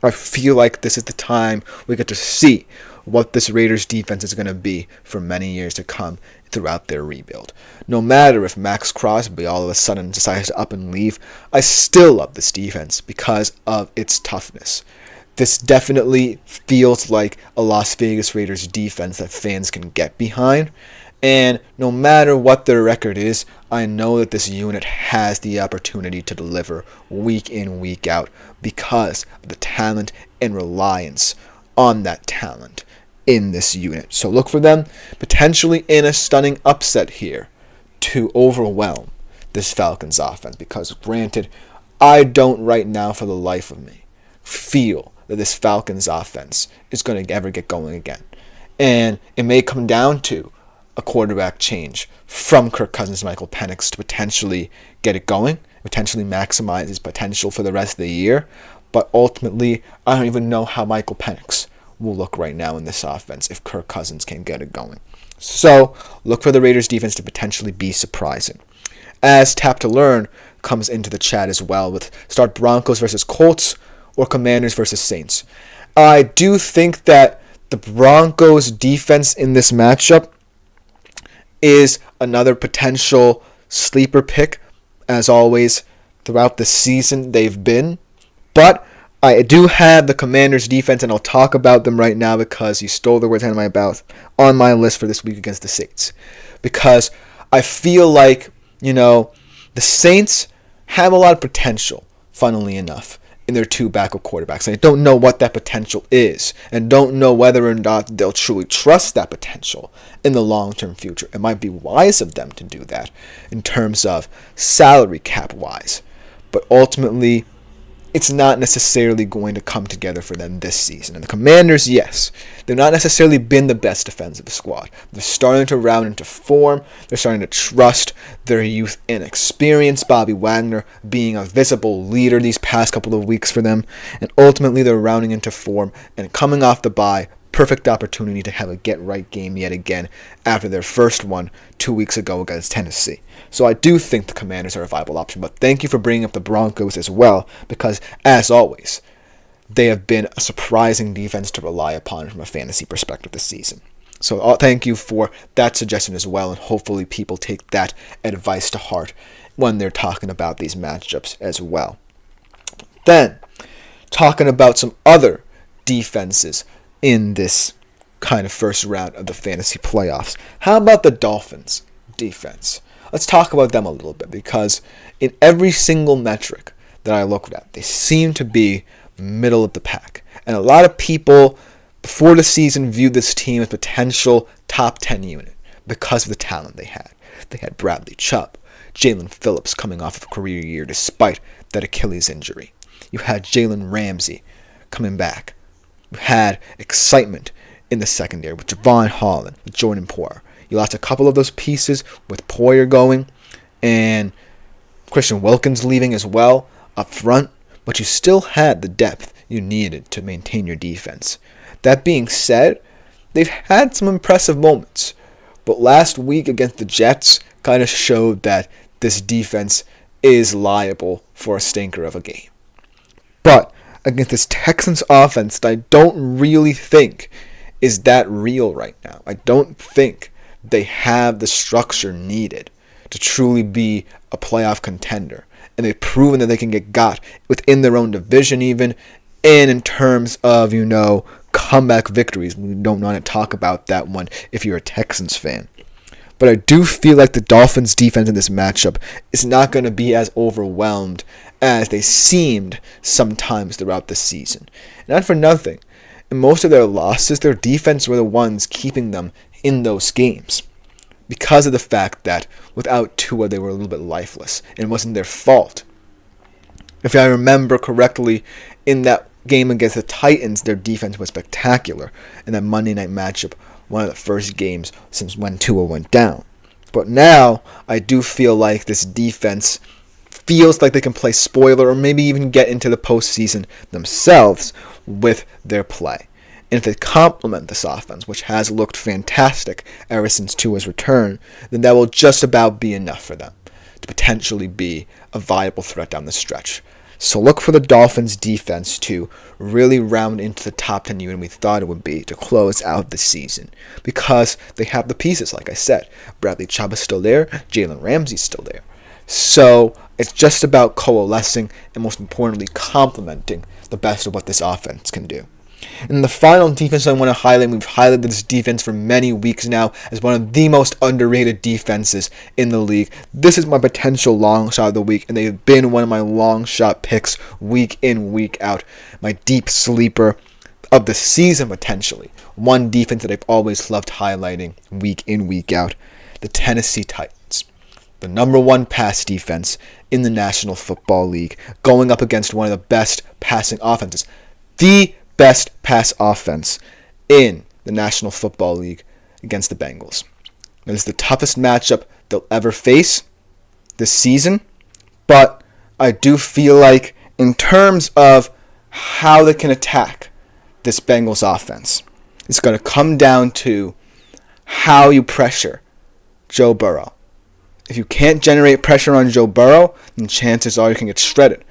I feel like this is the time we get to see what this Raiders defense is going to be for many years to come throughout their rebuild. No matter if Max Crosby all of a sudden decides to up and leave, I still love this defense because of its toughness. This definitely feels like a Las Vegas Raiders defense that fans can get behind. And no matter what their record is, I know that this unit has the opportunity to deliver week in, week out because of the talent and reliance on that talent in this unit. So look for them potentially in a stunning upset here to overwhelm this Falcons offense, because granted, I don't right now for the life of me feel that this Falcons offense is going to ever get going again. And it may come down to a quarterback change from Kirk Cousins to Michael Penix to potentially get it going, potentially maximize his potential for the rest of the year. But ultimately, I don't even know how Michael Penix will look right now in this offense if Kirk Cousins can get it going. So look for the Raiders defense to potentially be surprising. As Tap to Learn comes into the chat as well with start Broncos versus Colts or Commanders versus Saints. I do think that the Broncos defense in this matchup is another potential sleeper pick. As always, throughout the season they've been. But I do have the Commanders defense, and I'll talk about them right now because you stole the words out of my mouth, on my list for this week against the Saints. Because I feel like, the Saints have a lot of potential, funnily enough, in their two backup quarterbacks. And I don't know what that potential is, and don't know whether or not they'll truly trust that potential in the long-term future. It might be wise of them to do that in terms of salary cap-wise, but ultimately, it's not necessarily going to come together for them this season. And the Commanders, yes, they've not necessarily been the best defensive squad. They're starting to round into form. They're starting to trust their youth and experience. Bobby Wagner being a visible leader these past couple of weeks for them. And ultimately, they're rounding into form and coming off the bye. Perfect opportunity to have a get-right game yet again after their first one 2 weeks ago against Tennessee. So I do think the Commanders are a viable option, but thank you for bringing up the Broncos as well, because, as always, they have been a surprising defense to rely upon from a fantasy perspective this season. So thank you for that suggestion as well, and hopefully people take that advice to heart when they're talking about these matchups as well. Then, talking about some other defenses in this kind of first round of the fantasy playoffs. How about the Dolphins defense? Let's talk about them a little bit, because in every single metric that I looked at, they seem to be middle of the pack. And a lot of people before the season viewed this team as potential top 10 unit because of the talent they had. They had Bradley Chubb, Jalen Phillips coming off of a career year despite that Achilles injury. You had Jalen Ramsey coming back. You had excitement in the secondary with Javon Holland, with Jordan Poyer. You lost a couple of those pieces with Poyer going and Christian Wilkins leaving as well up front, but you still had the depth you needed to maintain your defense. That being said, they've had some impressive moments, but last week against the Jets kind of showed that this defense is liable for a stinker of a game. But against this Texans offense that I don't really think is that real right now. I don't think they have the structure needed to truly be a playoff contender. And they've proven that they can get got within their own division even, and in terms of, comeback victories. We don't want to talk about that one if you're a Texans fan. But I do feel like the Dolphins' defense in this matchup is not going to be as overwhelmed as they seemed sometimes throughout the season. Not for nothing. In most of their losses, their defense were the ones keeping them in those games. Because of the fact that without Tua, they were a little bit lifeless. And it wasn't their fault. If I remember correctly, in that game against the Titans, their defense was spectacular. In that Monday night matchup, one of the first games since when Tua went down. But now, I do feel like this defense feels like they can play spoiler or maybe even get into the postseason themselves with their play. And if they complement this offense, which has looked fantastic ever since Tua's return, then that will just about be enough for them to potentially be a viable threat down the stretch. So look for the Dolphins' defense to really round into the top 10 unit we thought it would be to close out the season. Because they have the pieces, like I said. Bradley Chubb is still there. Jalen Ramsey's still there. So it's just about coalescing and, most importantly, complementing the best of what this offense can do. And the final defense I want to highlight, we've highlighted this defense for many weeks now as one of the most underrated defenses in the league. This is my potential long shot of the week, and they've been one of my long shot picks week in, week out. My deep sleeper of the season, potentially. One defense that I've always loved highlighting week in, week out. The Tennessee Titans. The number one pass defense in the National Football League, going up against one of the best passing offenses. The best pass offense in the National Football League against the Bengals. It is the toughest matchup they'll ever face this season, but I do feel like in terms of how they can attack this Bengals offense, it's going to come down to how you pressure Joe Burrow. If you can't generate pressure on Joe Burrow, then chances are you can get shredded.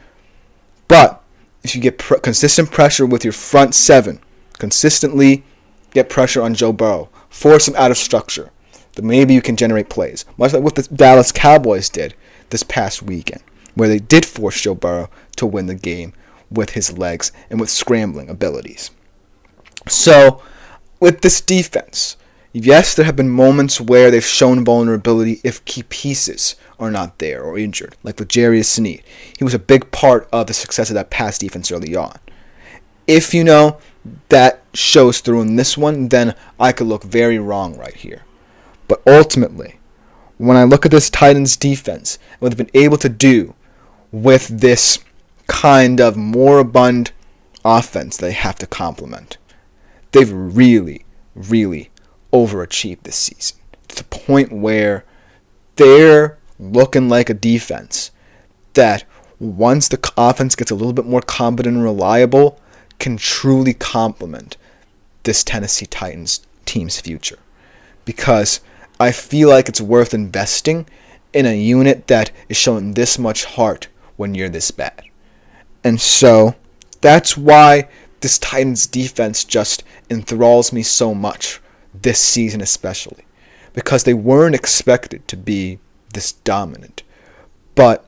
But if you get consistent pressure with your front seven, consistently get pressure on Joe Burrow, force him out of structure, then maybe you can generate plays. Much like what the Dallas Cowboys did this past weekend, where they did force Joe Burrow to win the game with his legs and with scrambling abilities. So, with this defense, Yes, there have been moments where they've shown vulnerability if key pieces are not there or injured, like with Jarius Sneed. He was a big part of the success of that pass defense early on. If that shows through in this one, then I could look very wrong right here. But ultimately, when I look at this Titans defense, and what they've been able to do with this kind of moribund offense they have to complement, they've really, really overachieved this season to the point where they're looking like a defense that, once the offense gets a little bit more competent and reliable, can truly complement this Tennessee Titans team's future. Because I feel like it's worth investing in a unit that is showing this much heart when you're this bad. And so that's why this Titans defense just enthralls me so much this season especially, because they weren't expected to be this dominant. But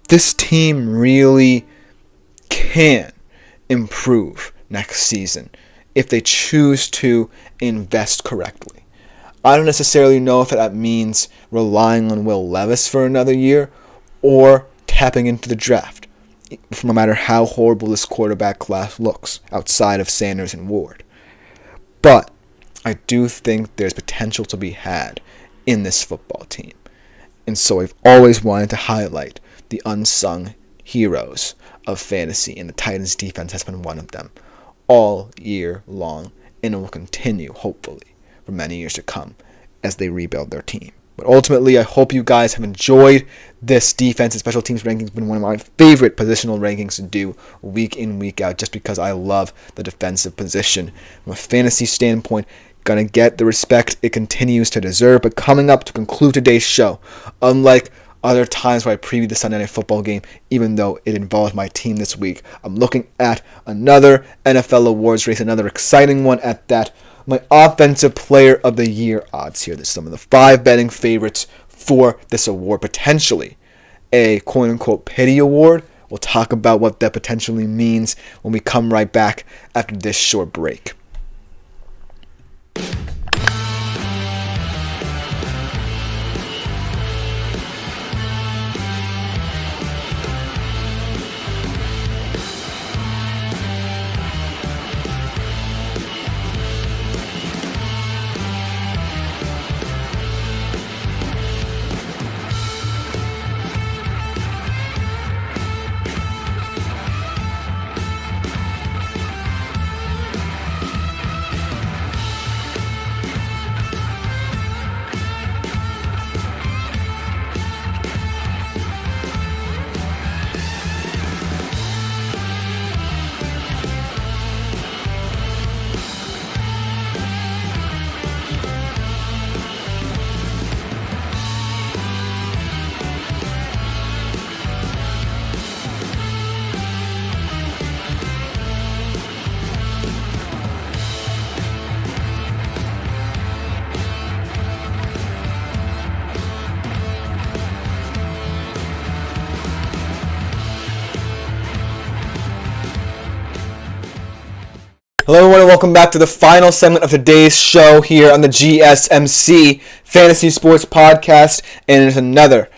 this team really can improve next season if they choose to invest correctly. I don't necessarily know if that means relying on Will Levis for another year or tapping into the draft, no matter how horrible this quarterback class looks outside of Sanders and Ward. But I do think there's potential to be had in this football team. And so I've always wanted to highlight the unsung heroes of fantasy, and the Titans defense has been one of them all year long, and it will continue, hopefully, for many years to come as they rebuild their team. But ultimately, I hope you guys have enjoyed this defense and special teams rankings. It's been one of my favorite positional rankings to do week in, week out, just because I love the defensive position. From a fantasy standpoint, gonna get the respect it continues to deserve. But coming up to conclude today's show, unlike other times where I previewed the Sunday Night Football game, even though it involved my team this week, I'm looking at another NFL awards race, another exciting one at that. My Offensive Player of the Year odds here. There's some of the 5 betting favorites for this award, potentially a quote-unquote pity award. We'll talk about what that potentially means when we come right back after this short break. Hello everyone and welcome back to the final segment of today's show here on the GSMC Fantasy Sports Podcast, and it's another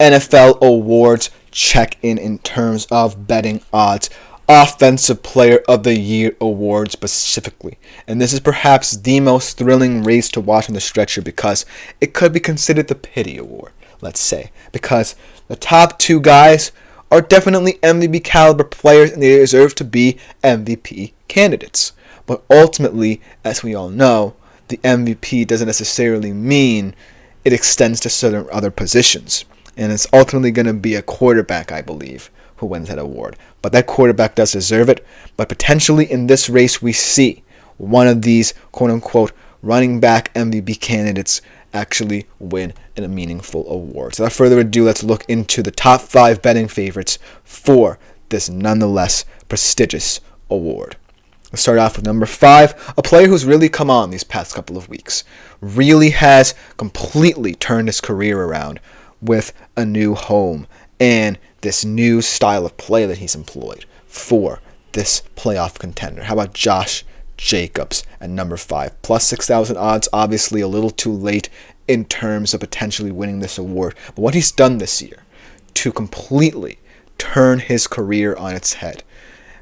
NFL awards check-in in terms of betting odds. Offensive Player of the Year award specifically. And this is perhaps the most thrilling race to watch on the stretch here because it could be considered the pity award, let's say. Because the top 2 guys are definitely MVP caliber players and they deserve to be MVP candidates. But ultimately, as we all know, the MVP doesn't necessarily mean it extends to certain other positions. And it's ultimately going to be a quarterback, I believe, who wins that award. But that quarterback does deserve it. But potentially in this race, we see one of these quote-unquote running back MVP candidates actually win in a meaningful award. So without further ado, let's look into the top 5 betting favorites for this nonetheless prestigious award. Let's start off with number 5, a player who's really come on these past couple of weeks. Really has completely turned his career around with a new home and this new style of play that he's employed for this playoff contender. How about Josh Jacobs at number 5. Plus 6,000 odds, obviously a little too late in terms of potentially winning this award. But what he's done this year to completely turn his career on its head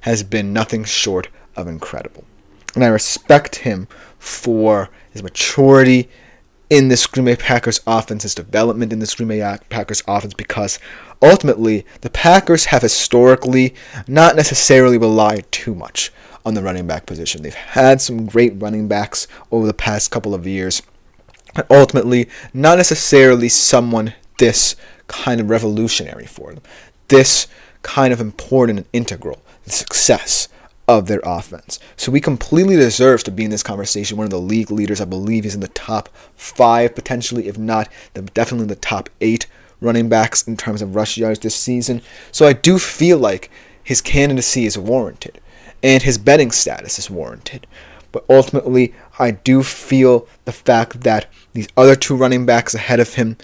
has been nothing short of incredible. And I respect him for his maturity in this Green Bay Packers offense, his development in this Green Bay Packers offense, because ultimately the Packers have historically not necessarily relied too much on the running back position. They've had some great running backs over the past couple of years, and ultimately not necessarily someone this kind of revolutionary for them, this kind of important and integral to the success of their offense. So he completely deserves to be in this conversation, one of the league leaders. I believe he's in the top 5 potentially, if not definitely the top 8 running backs in terms of rush yards this season. So I do feel like his candidacy is warranted and his betting status is warranted. But ultimately, I do feel the fact that these other 2 running backs ahead of him,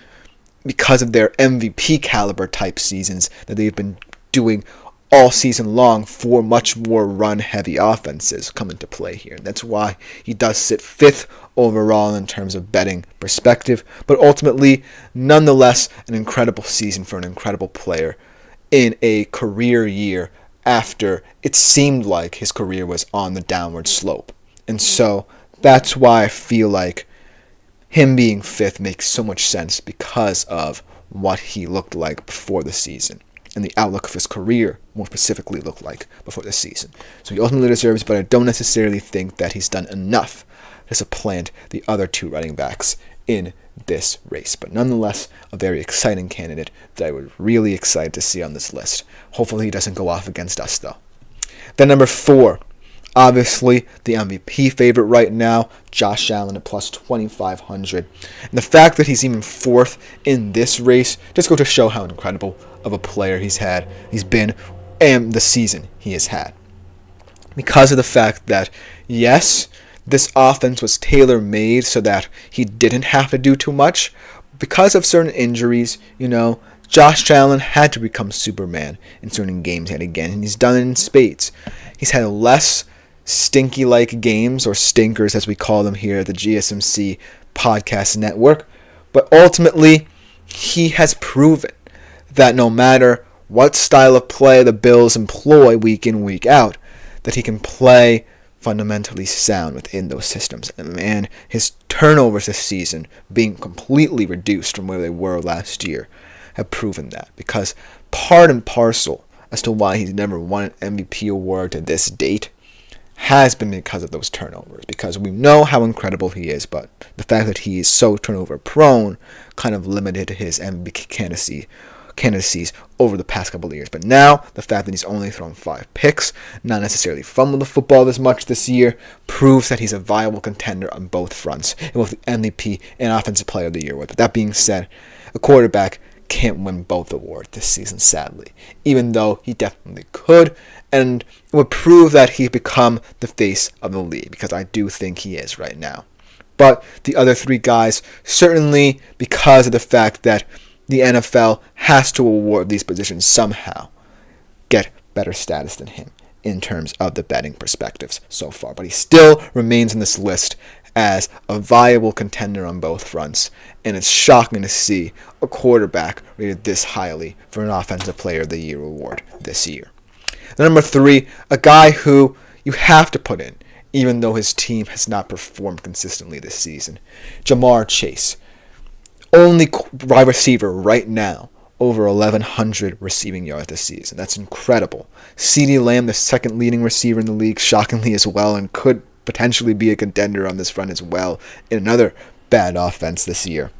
because of their MVP caliber type seasons that they've been doing all season long for much more run-heavy offenses, come into play here. And that's why he does sit 5th overall in terms of betting perspective. But ultimately, nonetheless, an incredible season for an incredible player in a career year after it seemed like his career was on the downward slope. And so that's why I feel like him being 5th makes so much sense because of what he looked like before the season and the outlook of his career more specifically looked like before the season. So he ultimately deserves, but I don't necessarily think that he's done enough to supplant the other 2 running backs in this race. But nonetheless, a very exciting candidate that I was really excited to see on this list. Hopefully he doesn't go off against us, though. Then number 4, obviously the MVP favorite right now, Josh Allen at plus 2,500. And the fact that he's even 4th in this race just goes to show how incredible of a player he's been, and the season he has had. Because of the fact that, yes, this offense was tailor-made so that he didn't have to do too much. Because of certain injuries, Josh Allen had to become Superman in certain games yet again, and he's done it in spades. He's had less stinky-like games, or stinkers as we call them here at the GSMC Podcast Network, but ultimately, he has proven that no matter what style of play the Bills employ week in, week out, that he can play fundamentally sound within those systems. And his turnovers this season, being completely reduced from where they were last year, have proven that. Because part and parcel as to why he's never won an MVP award to this date has been because of those turnovers. Because we know how incredible he is, but the fact that he is so turnover prone kind of limited his MVP candidacies over the past couple of years. But now, the fact that he's only thrown 5 picks, not necessarily fumbled the football as much this year, proves that he's a viable contender on both fronts, in both the MVP and Offensive Player of the Year. But that being said, a quarterback can't win both awards this season, sadly, even though he definitely could, and it would prove that he's become the face of the league, because I do think he is right now. But the other 3 guys, certainly because of the fact that the NFL has to award these positions somehow, get better status than him in terms of the betting perspectives so far. But he still remains in this list as a viable contender on both fronts, and it's shocking to see a quarterback rated this highly for an Offensive Player of the Year award this year. Number 3, a guy who you have to put in, even though his team has not performed consistently this season, Jamar Chase. Only wide receiver right now over 1,100 receiving yards this season. That's incredible. CeeDee Lamb, the 2nd leading receiver in the league, shockingly as well, and could potentially be a contender on this front as well in another bad offense this year.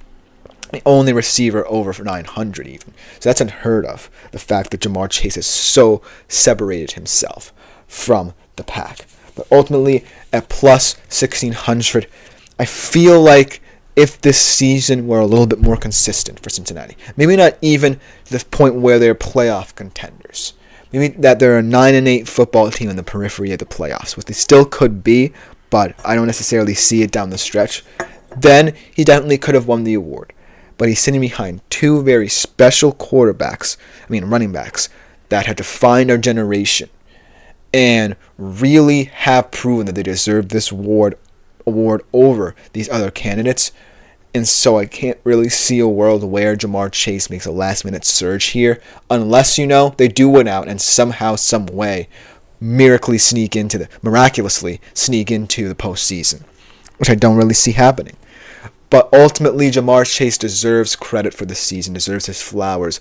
The only receiver over 900 even. So that's unheard of, the fact that Jamar Chase has so separated himself from the pack. But ultimately, at plus 1,600, I feel like if this season were a little bit more consistent for Cincinnati, maybe not even to the point where they're playoff contenders, maybe that they're a 9-8 football team in the periphery of the playoffs, which they still could be, but I don't necessarily see it down the stretch, then he definitely could have won the award. But he's sitting behind 2 very special running backs, that have defined our generation and really have proven that they deserve this award over these other candidates. And so I can't really see a world where Jamar Chase makes a last-minute surge here, unless, they do win out and somehow, some way, miraculously sneak into the postseason, which I don't really see happening. But ultimately, Jamar Chase deserves credit for the season, deserves his flowers,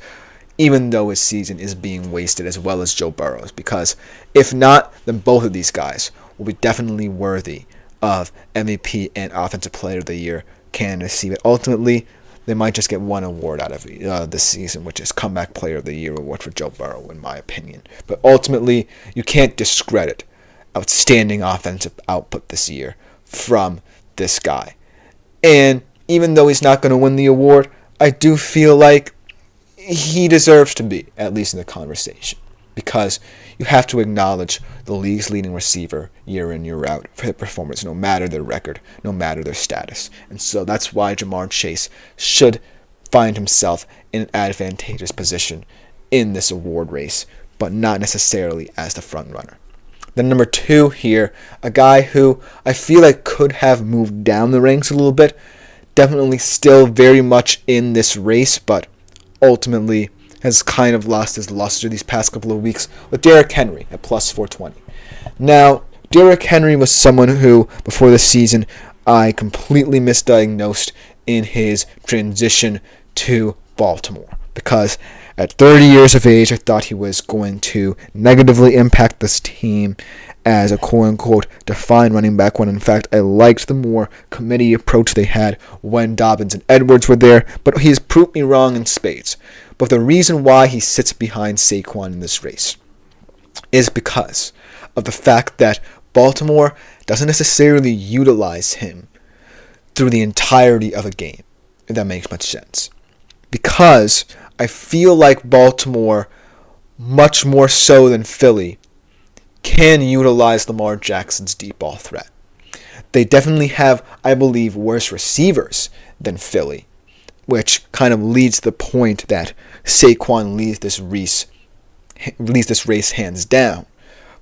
even though his season is being wasted, as well as Joe Burrow's, because if not, then both of these guys will be definitely worthy of MVP and Offensive Player of the Year candidacy. But ultimately, they might just get one award out of this season, which is Comeback Player of the Year award for Joe Burrow, in my opinion. But ultimately, you can't discredit outstanding offensive output this year from this guy. And even though he's not going to win the award, I do feel like he deserves to be, at least in the conversation, because you have to acknowledge the league's leading receiver year in, year out for their performance, no matter their record, no matter their status. And so that's why Jamar Chase should find himself in an advantageous position in this award race, but not necessarily as the front runner. Then number 2 here, a guy who I feel like could have moved down the ranks a little bit, definitely still very much in this race, but ultimately has kind of lost his luster these past couple of weeks, with Derrick Henry at plus 420. Now, Derrick Henry was someone who, before the season, I completely misdiagnosed in his transition to Baltimore, because at 30 years of age, I thought he was going to negatively impact this team as a quote-unquote defined running back, when in fact I liked the more committee approach they had when Dobbins and Edwards were there, but he's proved me wrong in spades. But the reason why he sits behind Saquon in this race is because of the fact that Baltimore doesn't necessarily utilize him through the entirety of a game, if that makes much sense. Because I feel like Baltimore, much more so than Philly, can utilize Lamar Jackson's deep ball threat. They definitely have, I believe, worse receivers than Philly, which kind of leads to the point that Saquon leads this race hands down.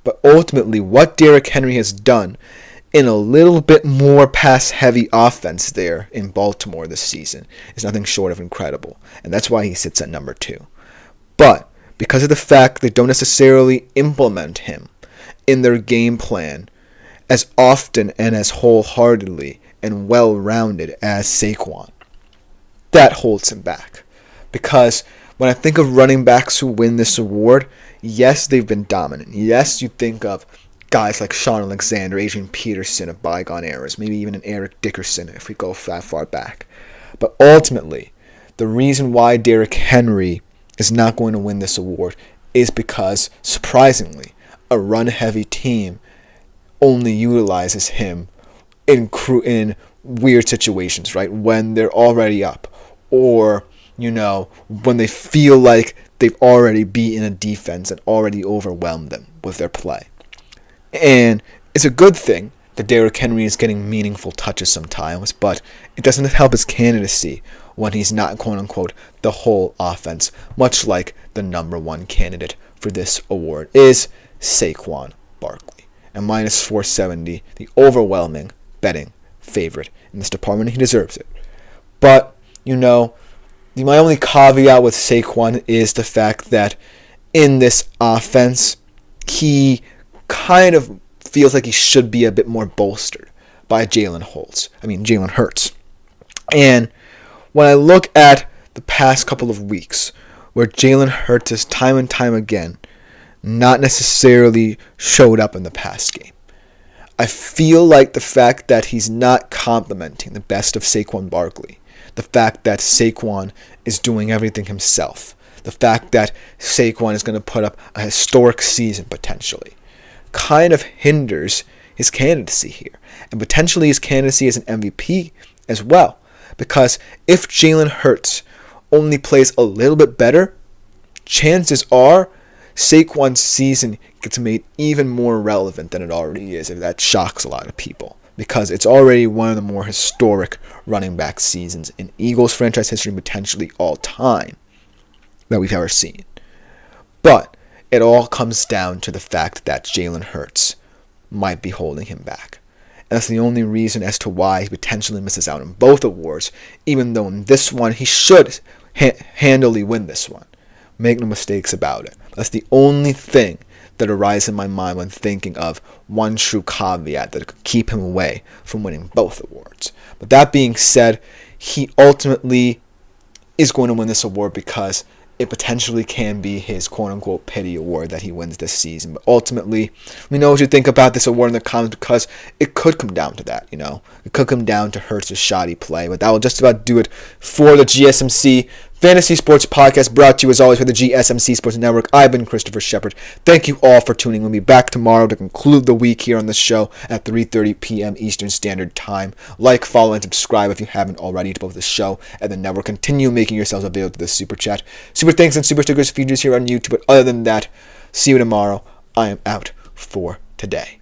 But ultimately, what Derrick Henry has done in a little bit more pass-heavy offense there in Baltimore this season is nothing short of incredible, and that's why he sits at number 2. But because of the fact they don't necessarily implement him in their game plan as often and as wholeheartedly and well-rounded as Saquon, that holds him back. Because when I think of running backs who win this award, yes, they've been dominant. Yes, you think of guys like Sean Alexander, Adrian Peterson of bygone eras, maybe even an Eric Dickerson if we go that far back. But ultimately, the reason why Derrick Henry is not going to win this award is because, surprisingly, a run-heavy team only utilizes him in weird situations, right? When they're already up, or when they feel like they've already beaten a defense and already overwhelmed them with their play. And it's a good thing that Derrick Henry is getting meaningful touches sometimes, but it doesn't help his candidacy when he's not, quote-unquote, the whole offense, much like the number 1 candidate for this award is Saquon Barkley. And minus 470, the overwhelming betting favorite in this department. He deserves it. But, my only caveat with Saquon is the fact that in this offense, he kind of feels like he should be a bit more bolstered by Jalen Hurts. And when I look at the past couple of weeks, where Jalen Hurts has time and time again not necessarily showed up in the past game, I feel like the fact that he's not complimenting the best of Saquon Barkley, the fact that Saquon is doing everything himself, the fact that Saquon is going to put up a historic season potentially, kind of hinders his candidacy here, and potentially his candidacy as an MVP as well. Because if Jalen Hurts only plays a little bit better, chances are Saquon's season gets made even more relevant than it already is, if that shocks a lot of people. Because it's already one of the more historic running back seasons in Eagles franchise history, potentially all time, that we've ever seen. But it all comes down to the fact that Jalen Hurts might be holding him back. And that's the only reason as to why he potentially misses out on both awards, even though in this one he should handily win this one. Make no mistakes about it. That's the only thing that arises in my mind when thinking of one true caveat that could keep him away from winning both awards. But that being said, he ultimately is going to win this award because it potentially can be his quote-unquote pity award that he wins this season. But ultimately, let me know what you think about this award in the comments, because it could come down to that, It could come down to Hurts' shoddy play. But that will just about do it for the GSMC Fantasy Sports Podcast, brought to you as always by the GSMC Sports Network. I've been Christopher Shepard. Thank you all for tuning in. We'll be back tomorrow to conclude the week here on the show at 3:30 p.m. Eastern Standard Time. Like, follow, and subscribe if you haven't already to both the show and the network. Continue making yourselves available to the Super Chat. Super thanks and Super Stickers features here on YouTube. But other than that, see you tomorrow. I am out for today.